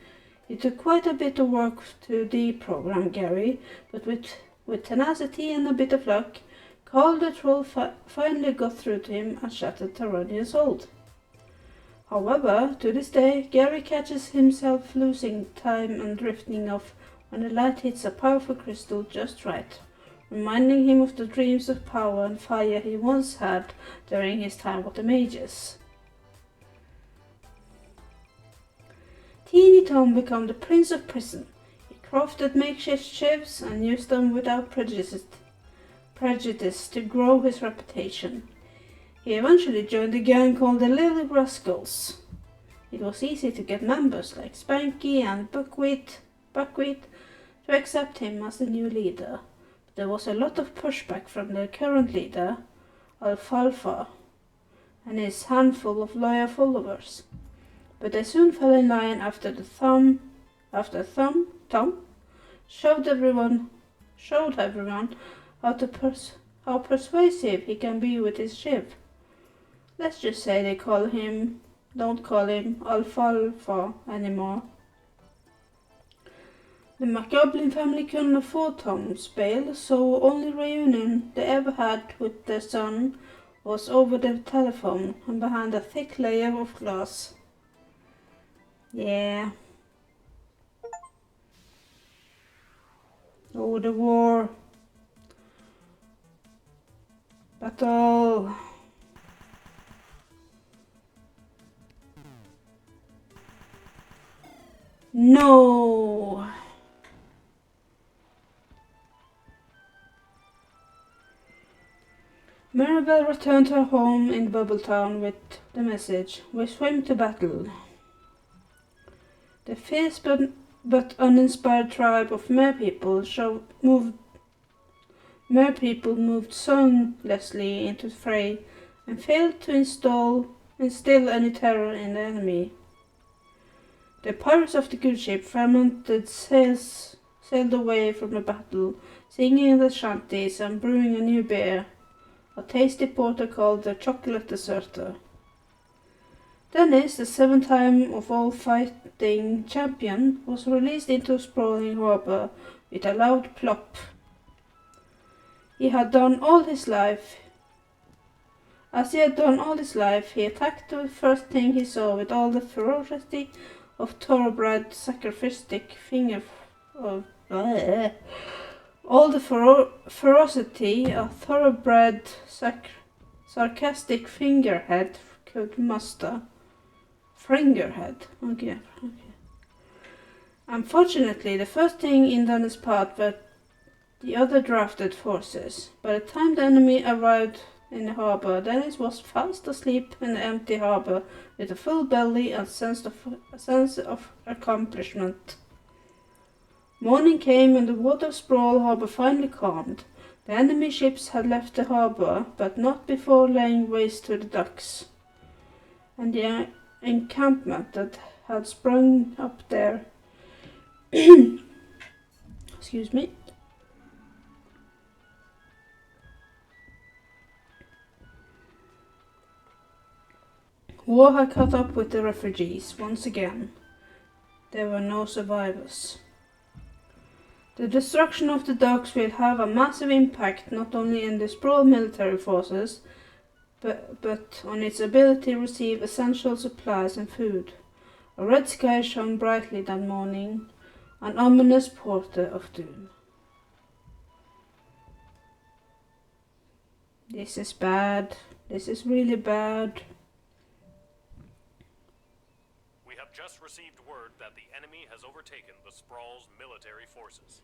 It took quite a bit of work to deprogram Gary, but with tenacity and a bit of luck, Carl the Troll finally got through to him and shattered Taronius' hold. However, to this day, Gary catches himself losing time and drifting off when the light hits a powerful crystal just right, reminding him of the dreams of power and fire he once had during his time with the mages. Teeny Tom became the Prince of Prison. He crafted makeshift shivs and used them without prejudice to grow his reputation. He eventually joined a gang called the Little Rascals. It was easy to get members like Spanky and Buckwheat to accept him as the new leader, but there was a lot of pushback from the current leader, Alfalfa, and his handful of loyal followers. But they soon fell in line after Tom showed everyone how persuasive he can be with his shiv. Let's just say they don't call him Alfalfa anymore. The McGoblin family couldn't afford Tom's bail, so only reunion they ever had with their son was over the telephone and behind a thick layer of glass. Yeah. Oh, the war. Battle. No. Maribel returned to her home in Bubbletown with the message, "We swim to battle." The fierce but uninspired tribe of merpeople moved songlessly into the fray and failed to instill any terror in the enemy. The pirates of the good ship fermented sailed away from the battle, singing the shanties and brewing a new beer, a tasty porter called the Chocolate Deserter. Dennis, the 7-time of all fighting champion, was released into a sprawling harbor with a loud plop. As he had done all his life, he attacked the first thing he saw with all the ferocity of thoroughbred sarcastic fingerhead could muster. Fingerhead. Okay. Unfortunately, the first thing in Dennis' path were the other drafted forces. By the time the enemy arrived in the harbor, Dennis was fast asleep in the empty harbor with a full belly and a sense of accomplishment. Morning came and the water sprawl harbor finally calmed. The enemy ships had left the harbor, but not before laying waste to the docks and the encampment that had sprung up there. Excuse me. War had caught up with the refugees once again. There were no survivors. The destruction of the docks will have a massive impact not only in the Sprawl military forces, but on its ability to receive essential supplies and food. A red sky shone brightly that morning, an ominous porter of doom. This is bad. This is really bad. We have just received word that the enemy has overtaken the Sprawl's military forces.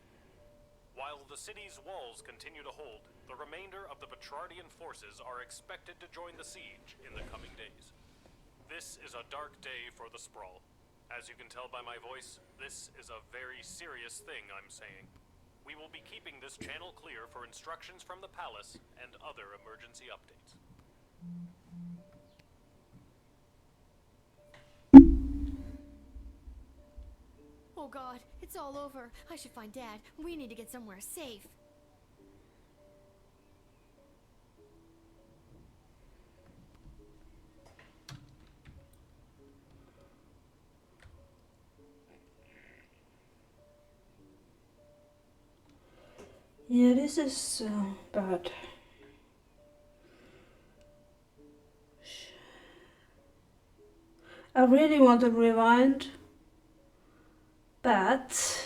While the city's walls continue to hold, the remainder of the Petrardian forces are expected to join the siege in the coming days. This is a dark day for the Sprawl. As you can tell by my voice, this is a very serious thing I'm saying. We will be keeping this channel clear for instructions from the palace and other emergency updates. Oh God, it's all over. I should find Dad. We need to get somewhere safe. Yeah, this is bad. I really want to rewind, but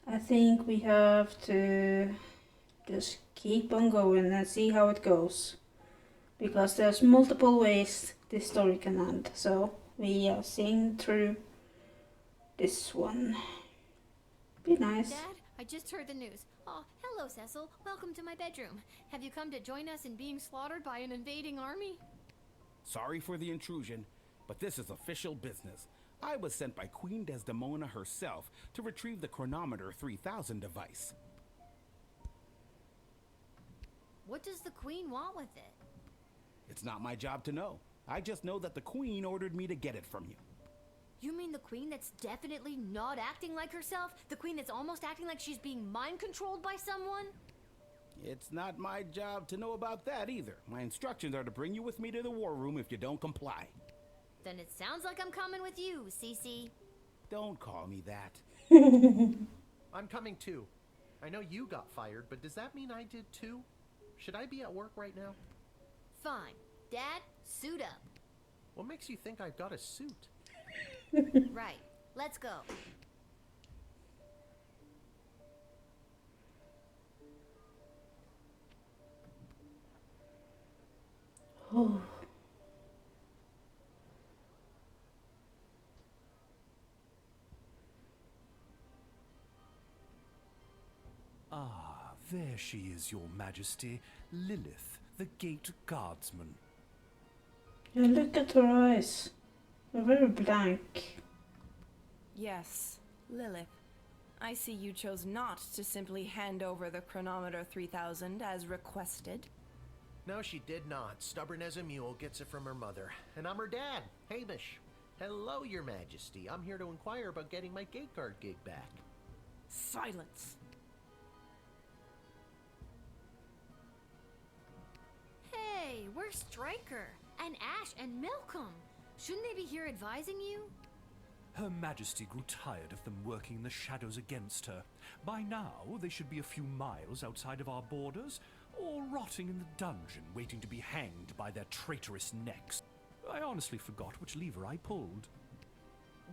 I think we have to just keep on going and see how it goes, because there's multiple ways this story can end, so we are seeing through this one. Be nice. Dad, I just heard the news. Oh, hello, Cecil. Welcome to my bedroom. Have you come to join us in being slaughtered by an invading army? Sorry for the intrusion, but this is official business. I was sent by Queen Desdemona herself to retrieve the Chronometer 3000 device. What does the Queen want with it? It's not my job to know. I just know that the Queen ordered me to get it from you. You mean the Queen that's definitely not acting like herself? The Queen that's almost acting like she's being mind-controlled by someone? It's not my job to know about that either. My instructions are to bring you with me to the war room if you don't comply. Then it sounds like I'm coming with you, Cece. Don't call me that. I'm coming too. I know you got fired, but does that mean I did too? Should I be at work right now? Fine. Dad, suit up. What makes you think I've got a suit? Right. Let's go. Oh. Ah, there she is, Your Majesty, Lilith, the gate guardsman. Yeah, look at her eyes. They're very blank. Yes, Lilith. I see you chose not to simply hand over the Chronometer 3000 as requested. No, she did not. Stubborn as a mule, gets it from her mother. And I'm her dad, Hamish. Hello, Your Majesty. I'm here to inquire about getting my gate guard gig back. Silence. Hey, where's Stryker? And Ash and Milcom? Shouldn't they be here advising you? Her Majesty grew tired of them working in the shadows against her. By now, they should be a few miles outside of our borders, or rotting in the dungeon waiting to be hanged by their traitorous necks. I honestly forgot which lever I pulled.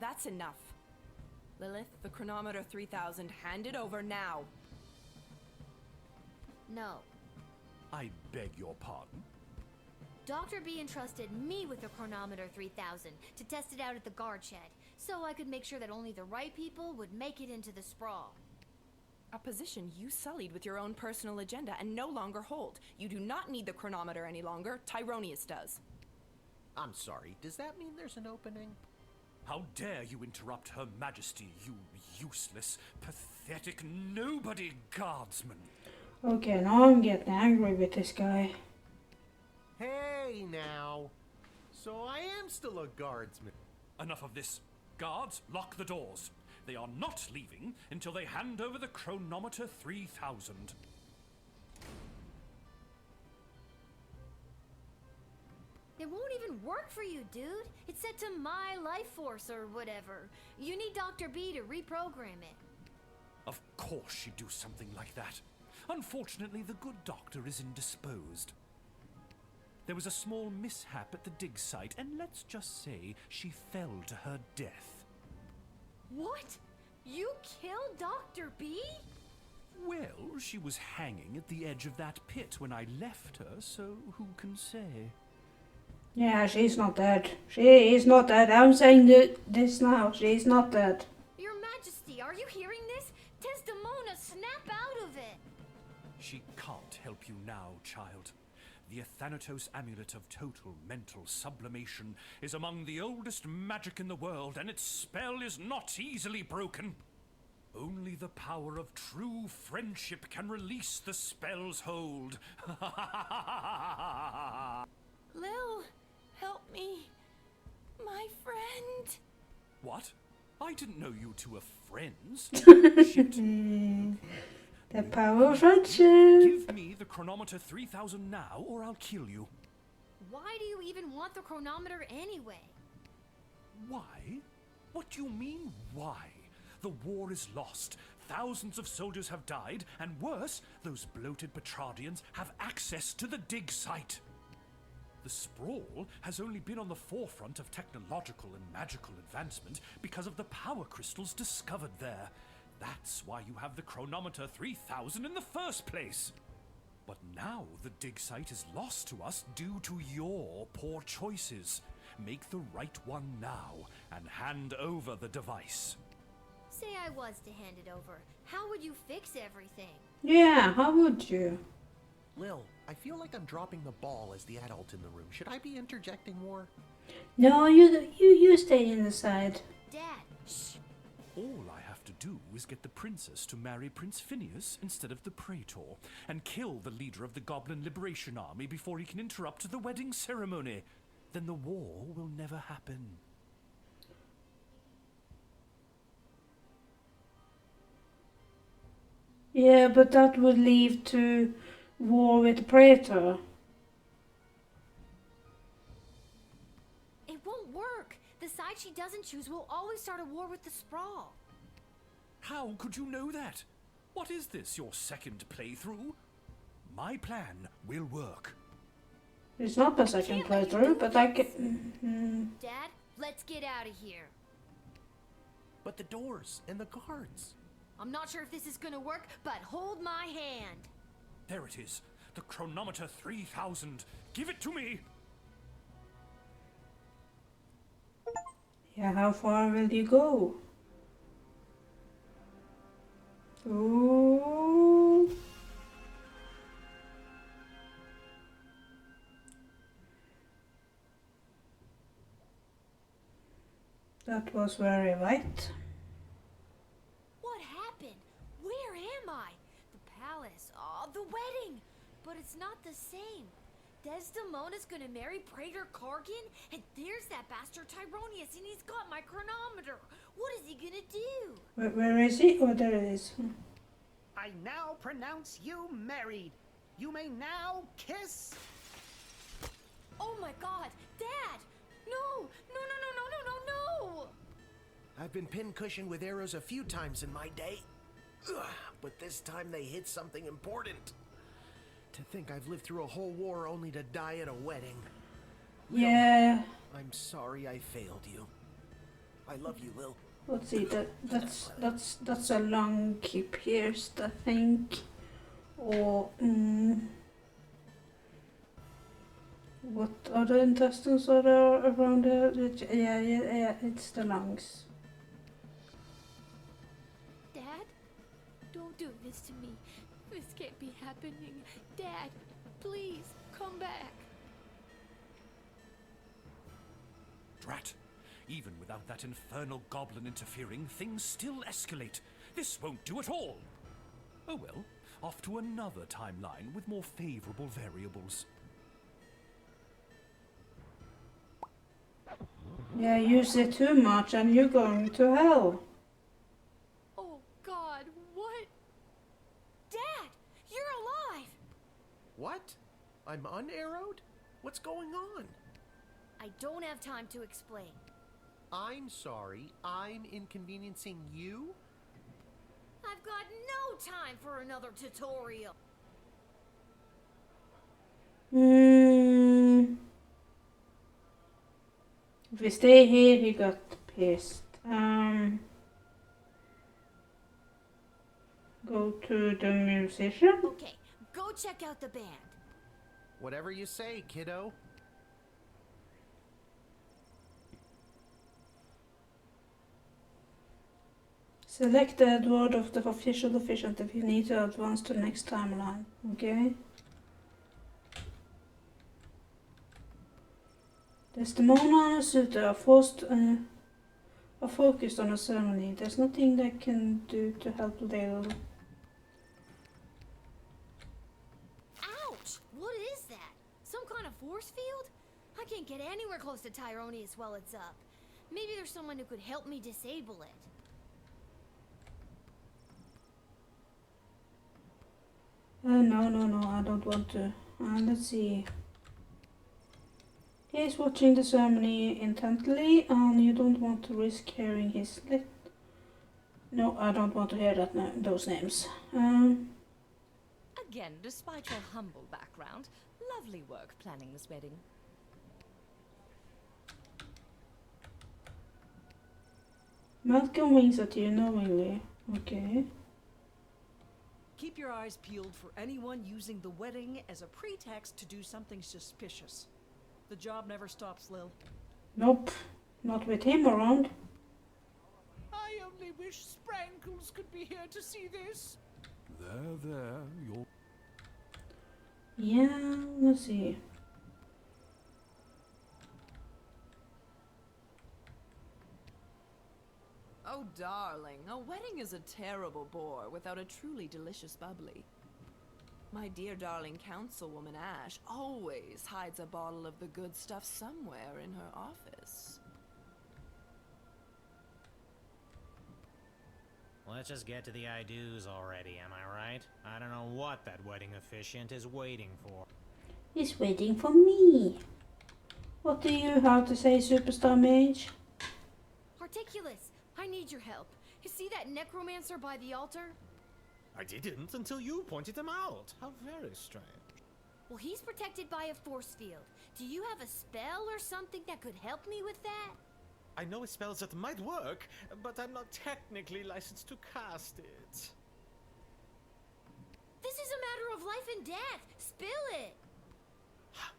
That's enough. Lilith, the Chronometer 3000, hand it over now. No. I beg your pardon? Dr. B entrusted me with the Chronometer 3000 to test it out at the guard shed, so I could make sure that only the right people would make it into the sprawl. A position you sullied with your own personal agenda and no longer hold. You do not need the chronometer any longer. Tyronius does. I'm sorry, does that mean there's an opening? How dare you interrupt Her Majesty, you useless, pathetic nobody guardsman! Okay, now I'm getting angry with this guy. Hey, now. So I am still a guardsman. Enough of this. Guards, lock the doors. They are not leaving until they hand over the Chronometer 3000. It won't even work for you, dude. It's set to my life force or whatever. You need Dr. B to reprogram it. Of course she'd do something like that. Unfortunately, the good doctor is indisposed. There was a small mishap at the dig site, and let's just say she fell to her death. What? You killed Dr. B? Well, she was hanging at the edge of that pit when I left her, so who can say? Yeah, she's not dead. She is not dead. I'm saying this now. She's not dead. Your Majesty, are you hearing this? Desdemona, snap out of it! She can't help you now, child. The Athanatos Amulet of Total Mental Sublimation is among the oldest magic in the world, and its spell is not easily broken. Only the power of true friendship can release the spell's hold. Lil, help me. My friend. What? I didn't know you two were friends. The power of friendship. Give me the chronometer 3000 now, or I'll kill you. Why do you even want the chronometer anyway? Why? What do you mean, why? The war is lost. Thousands of soldiers have died, and worse, those bloated Petrardians have access to the dig site. The sprawl has only been on the forefront of technological and magical advancement because of the power crystals discovered there. That's why you have the chronometer 3000 in the first place. But now the dig site is lost to us due to your poor choices. Make the right one now and hand over the device. Say I was to hand it over. How would you fix everything? Yeah, how would you? Lil, I feel like I'm dropping the ball as the adult in the room. Should I be interjecting more? No, you stay in the side. Dad, shh. All I have to do is get the princess to marry Prince Phineas instead of the Praetor, and kill the leader of the Goblin Liberation Army before he can interrupt the wedding ceremony. Then the war will never happen. Yeah, but that would lead to war with the Praetor. It won't work. The side she doesn't choose will always start a war with the Sprawl. How could you know that? What is this, your second playthrough? My plan will work. It's not the second playthrough, but I can... Dad, let's get out of here. But the doors and the guards. I'm not sure if this is gonna work, but hold my hand. There it is. The chronometer 3000. Give it to me. Yeah, how far will you go? Ooh. That was very white. What happened? Where am I? The palace. Oh, the wedding. But it's not the same. Desdemona's gonna marry Praetor Kargan, and there's that bastard Tyronius, and he's got my chronometer. What is he gonna do? Where is he? Oh, there it is. I now pronounce you married. You may now kiss. Oh my God, Dad! No! No! No! No! No! No! No! No! I've been pincushioned with arrows a few times in my day. Ugh, but this time they hit something important. To think I've lived through a whole war only to die at a wedding. Yeah. Lil, I'm sorry I failed you. I love you, Lil. Let's see. That's a lung pierced, I think. Or what other intestines are there around the? Yeah. It's the lungs. Dad, don't do this to me. This can't be happening. Dad, please, come back. Drat. Even without that infernal goblin interfering, things still escalate. This won't do at all. Oh well, off to another timeline with more favorable variables. Yeah, use it too much and you're going to hell. Oh God, what? Dad, you're alive! What? I'm unarrowed? What's going on? I don't have time to explain. I'm sorry, I'm inconveniencing you? I've got no time for another tutorial. If we stay here, he got pissed. Go to the musician. Okay, go check out the band. Whatever you say, kiddo. Select the word of the official efficient if you need to advance to the next timeline. Okay. Desdemona and Suter are focused on the ceremony. There's nothing they can do to help Lil. Ouch! What is that? Some kind of force field? I can't get anywhere close to Tyronius while it's up. Maybe there's someone who could help me disable it. No, I don't want to. Let's see. He's watching the ceremony intently, and you don't want to risk hearing his No, I don't want to hear those names. Again, despite your humble background, lovely work planning this wedding. Malcolm winks at you knowingly. Okay. Keep your eyes peeled for anyone using the wedding as a pretext to do something suspicious. The job never stops, Lil. Nope, not with him around. I only wish Sprankles could be here to see this. There, you're... Yeah, let's see. Oh, darling, a wedding is a terrible bore without a truly delicious bubbly. My dear darling councilwoman Ash always hides a bottle of the good stuff somewhere in her office. Let's just get to the I-do's already, am I right? I don't know what that wedding officiant is waiting for. He's waiting for me. What do you have to say, Superstar Mage? Articulus, I need your help. You see that necromancer by the altar? I didn't until you pointed him out. How very strange. Well, he's protected by a force field. Do you have a spell or something that could help me with that? I know spells that might work, but I'm not technically licensed to cast it. This is a matter of life and death. Spill it.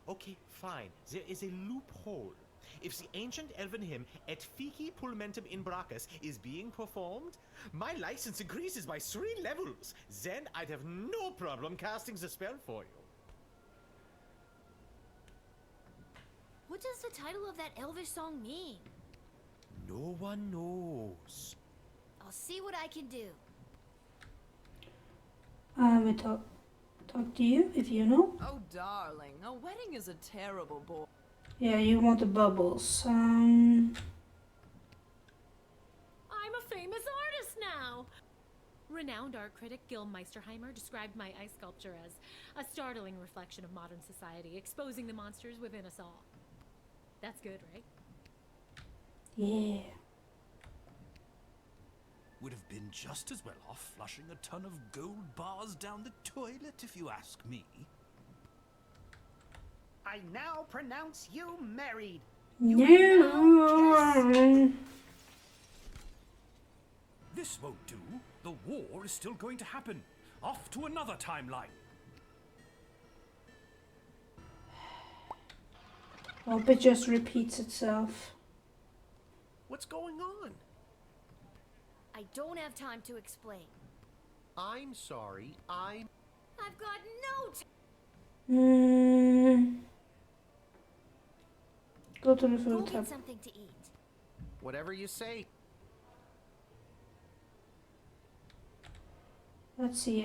Okay, fine. There is a loophole. If the ancient elven hymn Et Fici Pulmentum in Brachus is being performed, my license increases by 3 levels. Then I'd have no problem casting the spell for you. What does the title of that elvish song mean? No one knows. I'll see what I can do. I will talk to you if you know. Oh, darling, a wedding is a terrible bore. Yeah, you want the bubbles. I'm a famous artist now! Renowned art critic Gil Meisterheimer described my ice sculpture as a startling reflection of modern society, exposing the monsters within us all. That's good, right? Yeah. Would have been just as well off flushing a ton of gold bars down the toilet, if you ask me. I now pronounce you married. No. This won't do. The war is still going to happen. Off to another timeline. Hope it just repeats itself. What's going on? I don't have time to explain. I'm sorry, I've got no Go to the Go food get tab. something to eat. Whatever you say. Let's see,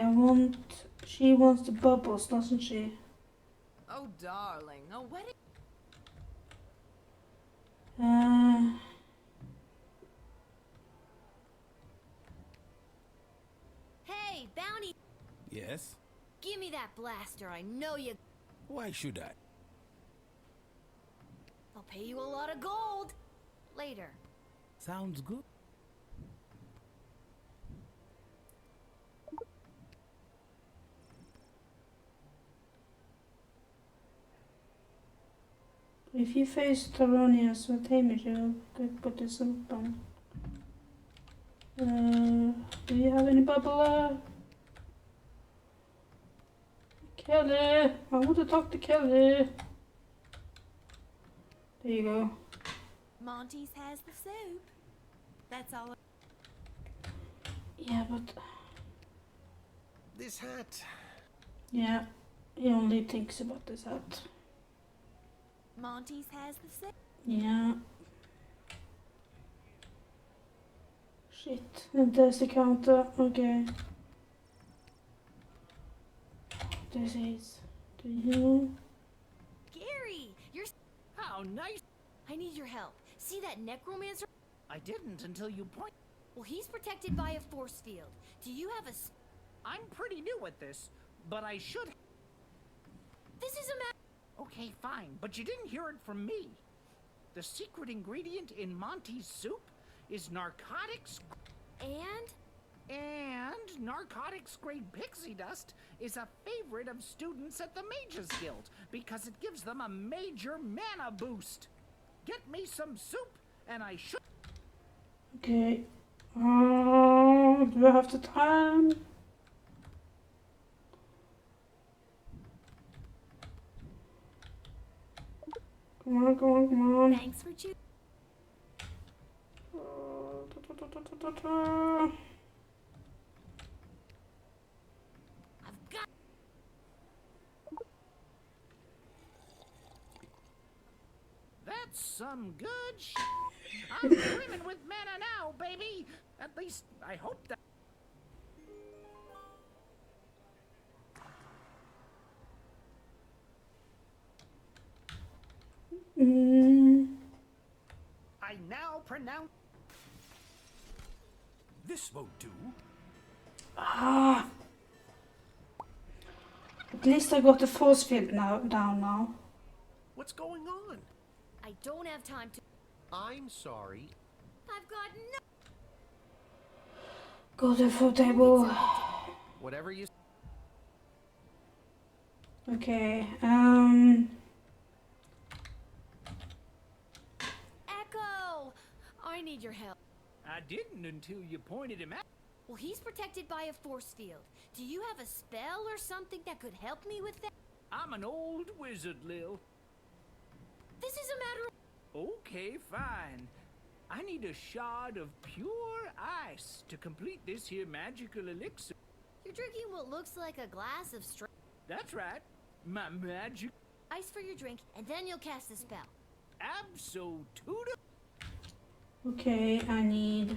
she wants the bubbles, doesn't she? Oh, darling, a wedding. Hey, Bounty! Yes? Give me that blaster. I know you. Why should I? I'll pay you a lot of gold. Later. Sounds good. If you face Taronius with Hamish, you could put this open. Do you have any bubble? Kelly! I want to talk to Kelly. There you go. Monty's has the soup. That's all. Yeah, but... This hat. Yeah, he only thinks about this hat. Monty's has the soup. Yeah. Shit, and there's the counter. Okay. This is... Do you... Gary, you're... How nice. I need your help. See that necromancer? I didn't until you point. Well, he's protected by a force field. Do you have a... I'm pretty new at this, but I should. This is a Okay, fine, but you didn't hear it from me. The secret ingredient in Monty's soup is narcotics. And narcotics grade pixie dust is a favorite of students at the Mages Guild because it gives them a major mana boost. Get me some soup and I should. Okay. Do I have the time? Come on, come on, come on. Thanks for choosing. I've got... That's some good I'm brimming with mana now, baby. At least I hope that. I now pronounce. This won't do. Ah! At least I got the force field down now. What's going on? I don't have time to... I'm sorry. I've got no... Go to the food table. Whatever you... Okay, Echo! I need your help. I didn't until you pointed him out. Well, he's protected by a force field. Do you have a spell or something that could help me with that? I'm an old wizard, Lil. This is a matter of... Okay, fine. I need a shard of pure ice to complete this here magical elixir. You're drinking what looks like a glass of straight... That's right. My magic... ice for your drink, and then you'll cast the spell. Absolutely. okay, I need...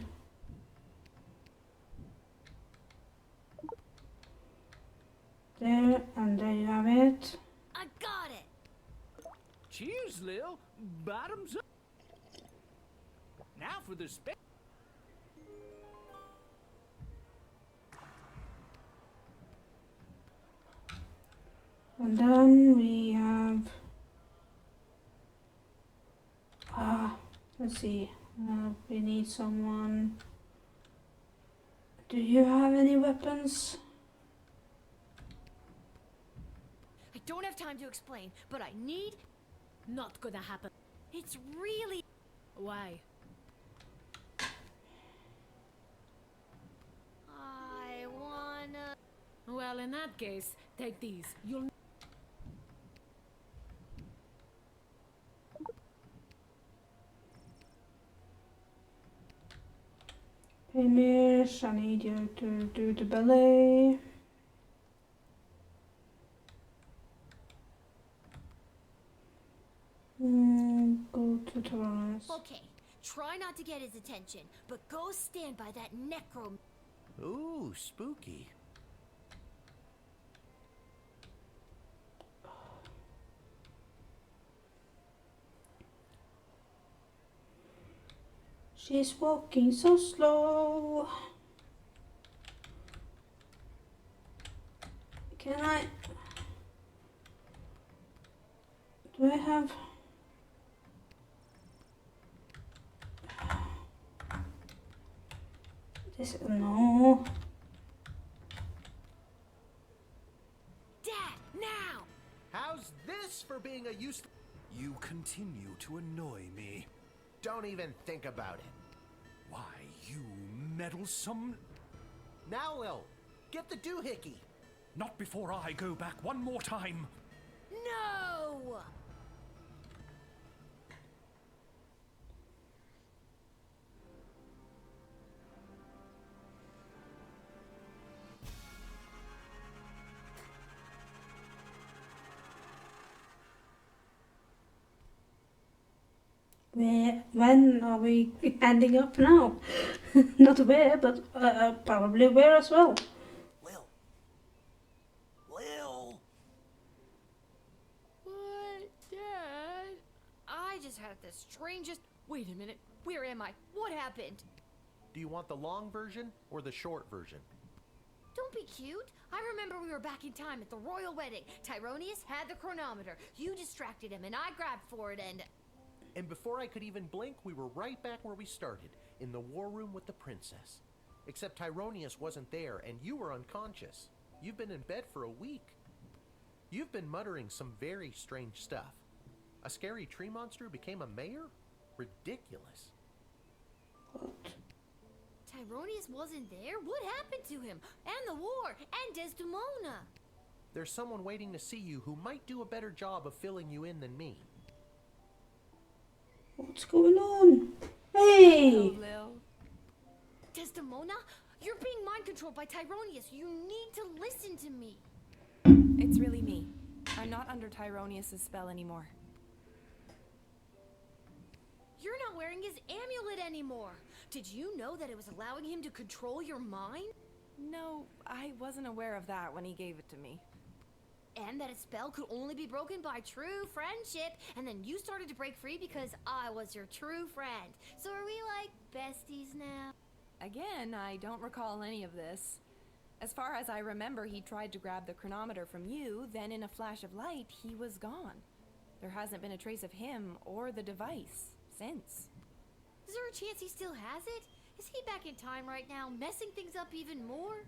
There, and there you have it. I got it! Cheers, Lil. Bottoms up. Now for the spell. And then we have... let's see. We need someone... Do you have any weapons? I don't have time to explain, but I need... Not gonna happen. It's really... Why? I wanna... Well, in that case, take these. You'll... Hamish, I need you to do the ballet. Go to Taurus. Okay, try not to get his attention, but go stand by that necro... Ooh, spooky. She's walking so slow. Can I... Do I have... No. Dad, now! How's this for being a useless... You continue to annoy me. Don't even think about it. Why, you meddlesome... Now, Lil, get the doohickey. Not before I go back one more time. No! When are we ending up now? Not where, but probably where as well. Lil! What, Dad? I just had the strangest... Wait a minute. Where am I? What happened? Do you want the long version or the short version? Don't be cute. I remember we were back in time at the royal wedding. Tyronius had the chronometer. You distracted him and I grabbed for it and... And before I could even blink, we were right back where we started, in the war room with the princess. Except Tyronius wasn't there, and you were unconscious. You've been in bed for a week. You've been muttering some very strange stuff. A scary tree monster who became a mayor? Ridiculous. Tyronius wasn't there? What happened to him? And the war? And Desdemona? There's someone waiting to see you who might do a better job of filling you in than me. What's going on? Hey! Hello, Lil. Desdemona? You're being mind controlled by Tyronius. You need to listen to me. It's really me. I'm not under Tyronius' spell anymore. You're not wearing his amulet anymore. Did you know that it was allowing him to control your mind? No, I wasn't aware of that when he gave it to me. And that a spell could only be broken by true friendship. And then you started to break free because I was your true friend. So are we like besties now? Again, I don't recall any of this. As far as I remember, he tried to grab the chronometer from you, then in a flash of light, he was gone. There hasn't been a trace of him or the device since. Is there a chance he still has it? Is he back in time right now, messing things up even more?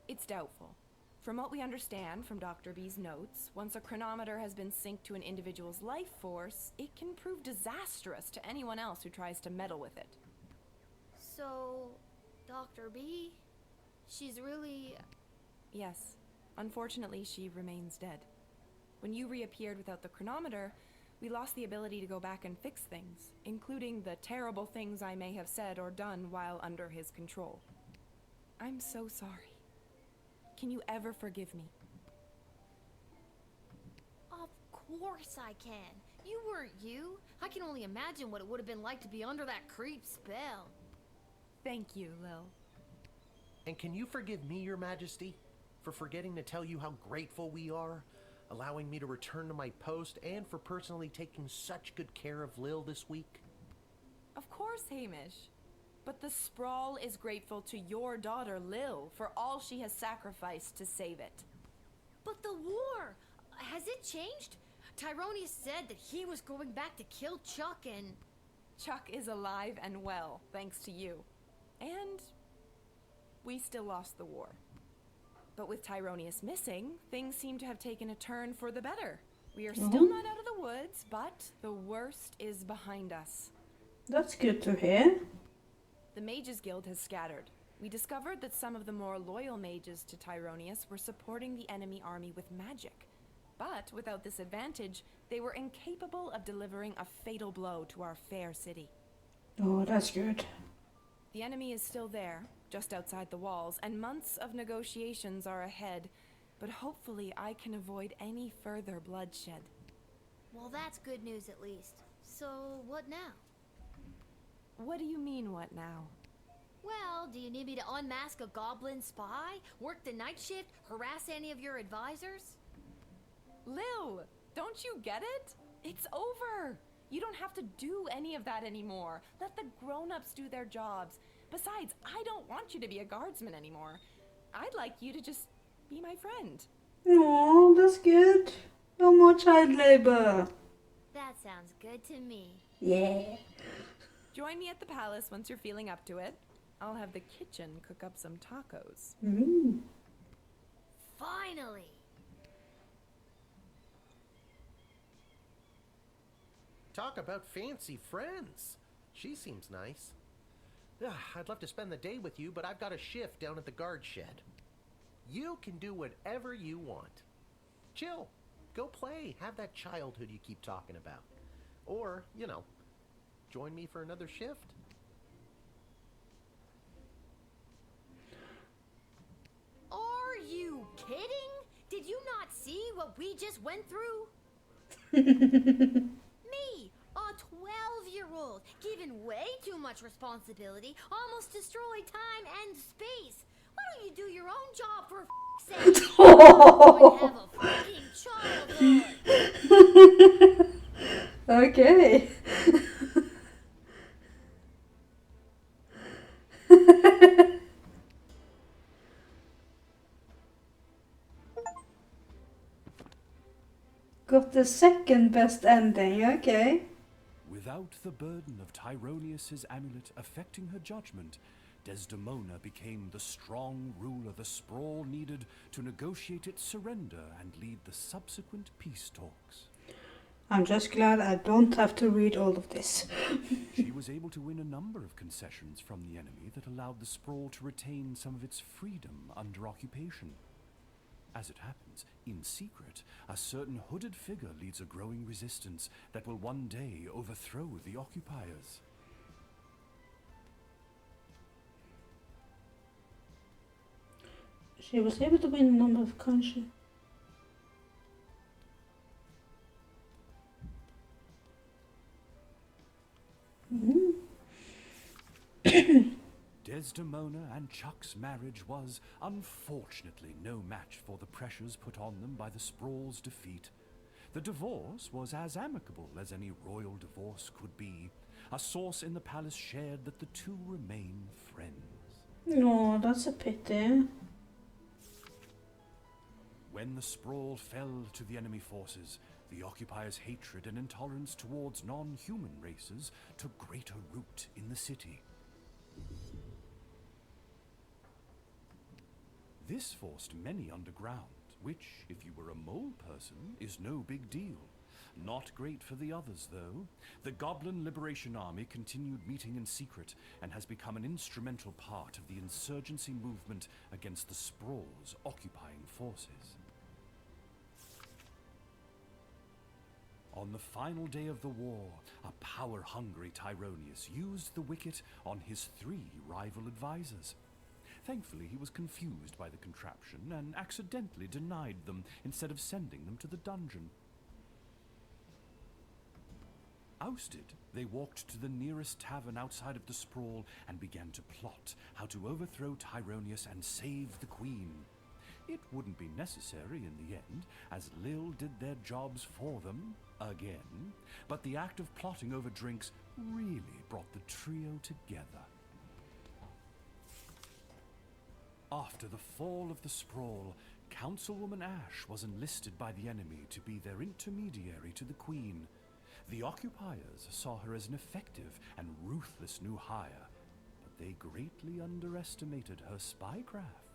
It's doubtful. From what we understand from Dr. B's notes, once a chronometer has been synced to an individual's life force, it can prove disastrous to anyone else who tries to meddle with it. So, Dr. B, she's really... Yes. Unfortunately, she remains dead. When you reappeared without the chronometer, we lost the ability to go back and fix things, including the terrible things I may have said or done while under his control. I'm so sorry. Can you ever forgive me? Of course I can. You weren't you. I can only imagine what it would have been like to be under that creep spell. Thank you, Lil. And can you forgive me, Your Majesty, for forgetting to tell you how grateful we are, allowing me to return to my post, and for personally taking such good care of Lil this week? Of course, Hamish. But the Sprawl is grateful to your daughter, Lil, for all she has sacrificed to save it. But the war, has it changed? Tyronius said that he was going back to kill Chuck and... Chuck is alive and well, thanks to you. And we still lost the war. But with Tyronius missing, things seem to have taken a turn for the better. We are still not out of the woods, but the worst is behind us. That's good to hear. The Mages Guild has scattered. We discovered that some of the more loyal mages to Tyronius were supporting the enemy army with magic. But without this advantage, they were incapable of delivering a fatal blow to our fair city. Oh, that's good. The enemy is still there, just outside the walls, and months of negotiations are ahead, but hopefully I can avoid any further bloodshed. Well, that's good news at least. So, what now? What do you mean, what now? Well, do you need me to unmask a goblin spy? Work the night shift? Harass any of your advisors? Lil, don't you get it? It's over. You don't have to do any of that anymore. Let the grown-ups do their jobs. Besides, I don't want you to be a guardsman anymore. I'd like you to just be my friend. Oh, that's good. No more child labor. That sounds good to me. Yeah. Join me at the palace once you're feeling up to it. I'll have the kitchen cook up some tacos. Mm. Finally! Talk about fancy friends. She seems nice. I'd love to spend the day with you, but I've got a shift down at the guard shed. You can do whatever you want. Chill. Go play. Have that childhood you keep talking about. Or, you know, join me for another shift. Are you kidding? Did you not see what we just went through? Me, a 12-year-old, given way too much responsibility, almost destroyed time and space. Why don't you do your own job for f***'s sake? Oh. Have a fucking childhood. Okay. Got the second best ending, okay. Without the burden of Tyronius's amulet affecting her judgment, Desdemona became the strong ruler the Sprawl needed to negotiate its surrender and lead the subsequent peace talks. I'm just glad I don't have to read all of this. She was able to win a number of concessions from the enemy that allowed the Sprawl to retain some of its freedom under occupation. As it happens, in secret, a certain hooded figure leads a growing resistance that will one day overthrow the occupiers. She was able to win a number of countries. Desdemona and Chuck's marriage was, unfortunately, no match for the pressures put on them by the Sprawl's defeat. The divorce was as amicable as any royal divorce could be. A source in the palace shared that the two remain friends. No, that's a pity. When the Sprawl fell to the enemy forces, the occupiers' hatred and intolerance towards non-human races took greater root in the city. This forced many underground, which, if you were a mole person, is no big deal. Not great for the others, though. The Goblin Liberation Army continued meeting in secret and has become an instrumental part of the insurgency movement against the Sprawl's occupying forces. On the final day of the war, a power-hungry Tyronius used the wicket on his 3 rival advisors. Thankfully, he was confused by the contraption and accidentally denied them instead of sending them to the dungeon. Ousted, they walked to the nearest tavern outside of the Sprawl and began to plot how to overthrow Tyronius and save the Queen. It wouldn't be necessary in the end, as Lil did their jobs for them, again, but the act of plotting over drinks really brought the trio together. After the fall of the Sprawl, Councilwoman Ash was enlisted by the enemy to be their intermediary to the Queen. The occupiers saw her as an effective and ruthless new hire, but they greatly underestimated her spycraft.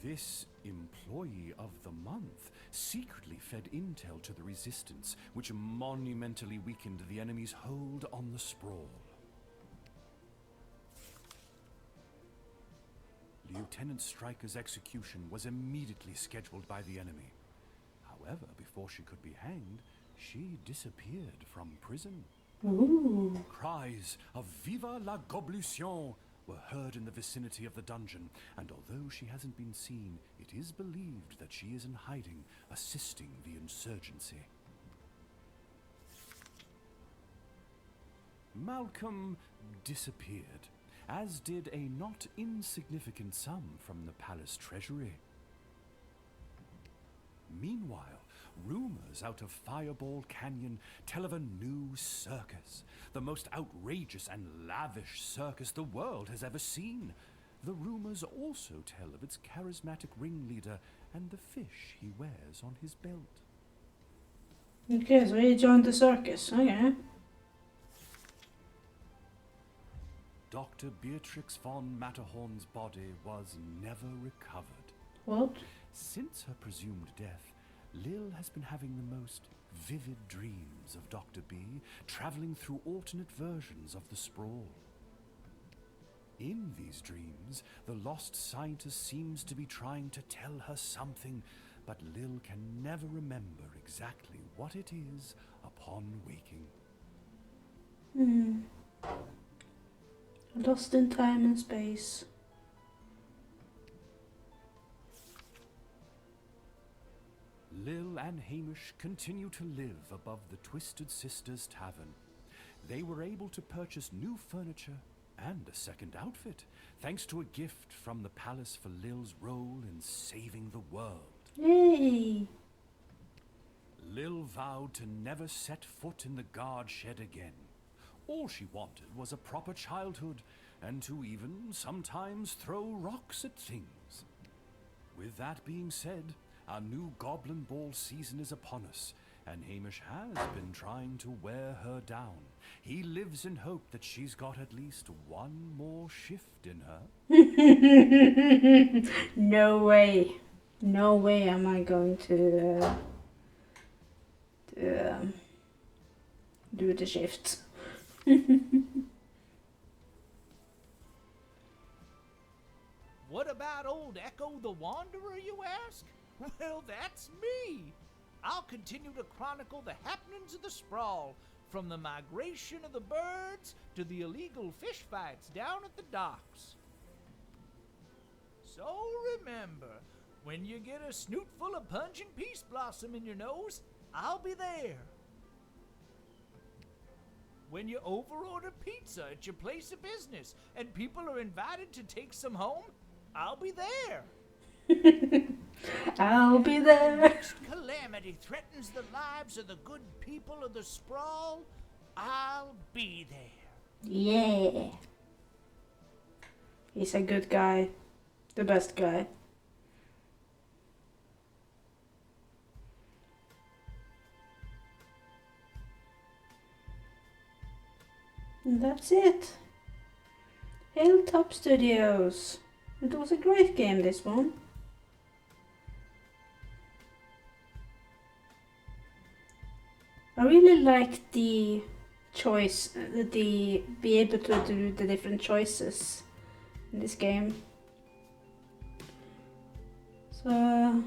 This Employee of the Month secretly fed intel to the Resistance, which monumentally weakened the enemy's hold on the Sprawl. Lieutenant Stryker's execution was immediately scheduled by the enemy. However, before she could be hanged, she disappeared from prison. Ooh. Cries of "Viva la Goblution" were heard in the vicinity of the dungeon, and although she hasn't been seen, it is believed that she is in hiding, assisting the insurgency. Malcolm disappeared, as did a not insignificant sum from the palace treasury. Meanwhile, rumors out of Fireball Canyon tell of a new circus, the most outrageous and lavish circus the world has ever seen. The rumors also tell of its charismatic ringleader and the fish he wears on his belt. Okay, so he joined the circus, okay. Dr. Beatrix von Matterhorn's body was never recovered. What? Since her presumed death, Lil has been having the most vivid dreams of Dr. B, traveling through alternate versions of the sprawl. In these dreams, the lost scientist seems to be trying to tell her something, but Lil can never remember exactly what it is upon waking. Lost in time and space. Lil and Hamish continue to live above the Twisted Sisters Tavern. They were able to purchase new furniture and a second outfit, thanks to a gift from the palace for Lil's role in saving the world. Yay! Lil vowed to never set foot in the guard shed again. All she wanted was a proper childhood, and to even sometimes throw rocks at things. With that being said, our new Goblin Ball season is upon us, and Hamish has been trying to wear her down. He lives in hope that she's got at least one more shift in her. No way. No way am I going to do the shift. What about old Echo the Wanderer, you ask? Well, that's me. I'll continue to chronicle the happenings of the sprawl, from the migration of the birds to the illegal fish fights down at the docks. So remember, when you get a snoot full of pungent peace blossom in your nose, I'll be there. When you overorder pizza at your place of business and people are invited to take some home, I'll be there. I'll be there. Next calamity threatens the lives of the good people of the sprawl, I'll be there. Yeah. He's a good guy. The best guy. And that's it. Hilltop Studios. It was a great game, this one. I really liked the choice, the be able to do the different choices in this game. So I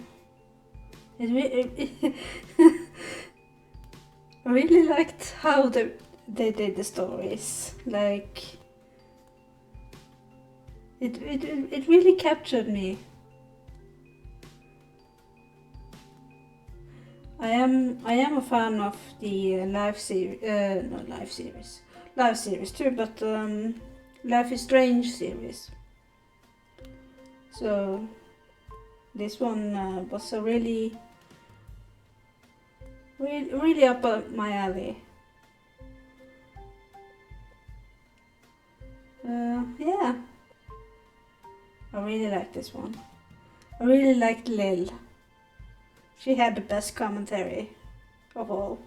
really liked how they did the stories. Like it really captured me. I am a fan of the live series too, but Life is Strange series. So this one was a really up my alley. Yeah, I really like this one. I really liked Lil. She had the best commentary of all.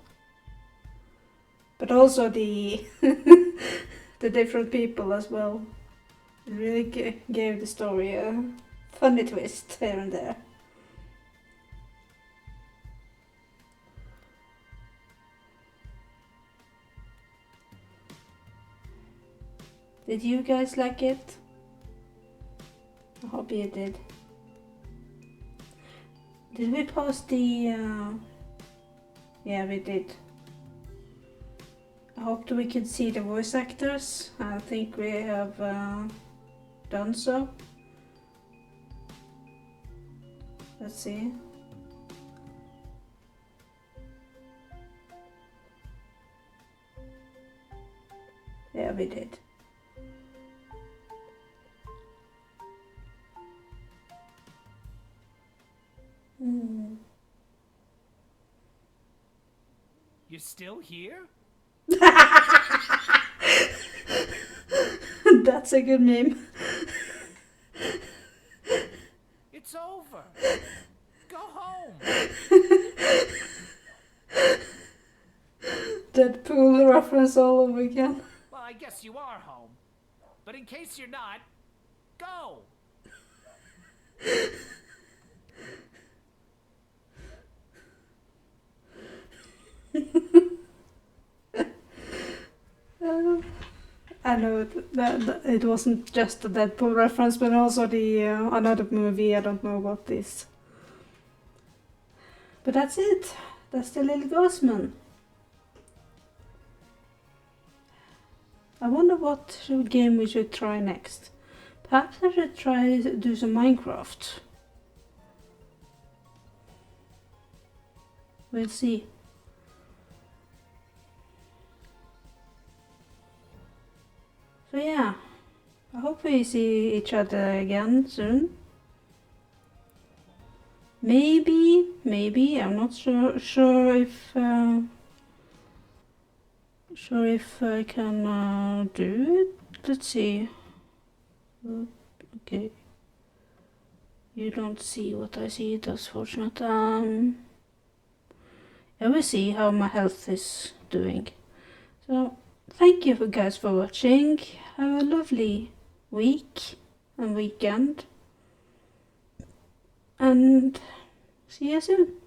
But also the the different people as well. It really gave the story a funny twist here and there. Did you guys like it? I hope you did. Did we post the... Yeah, we did. I hope that we can see the voice actors. I think we have done so. Let's see. Yeah, we did. You still here? That's a good meme. It's over. Go home. Deadpool reference all over again. Well, I guess you are home. but in case you're not, go! I know that it wasn't just a Deadpool reference, but also the another movie. I don't know what this. But that's it. That's the little guardsman. I wonder what game we should try next. Perhaps I should try to do some Minecraft. We'll see. So yeah, I hope we see each other again soon. Maybe, I'm not sure if I can do it. Let's see. Okay. You don't see what I see, that's fortunate. I will see how my health is doing. So, thank you guys for watching. Have a lovely week and weekend. And see you soon.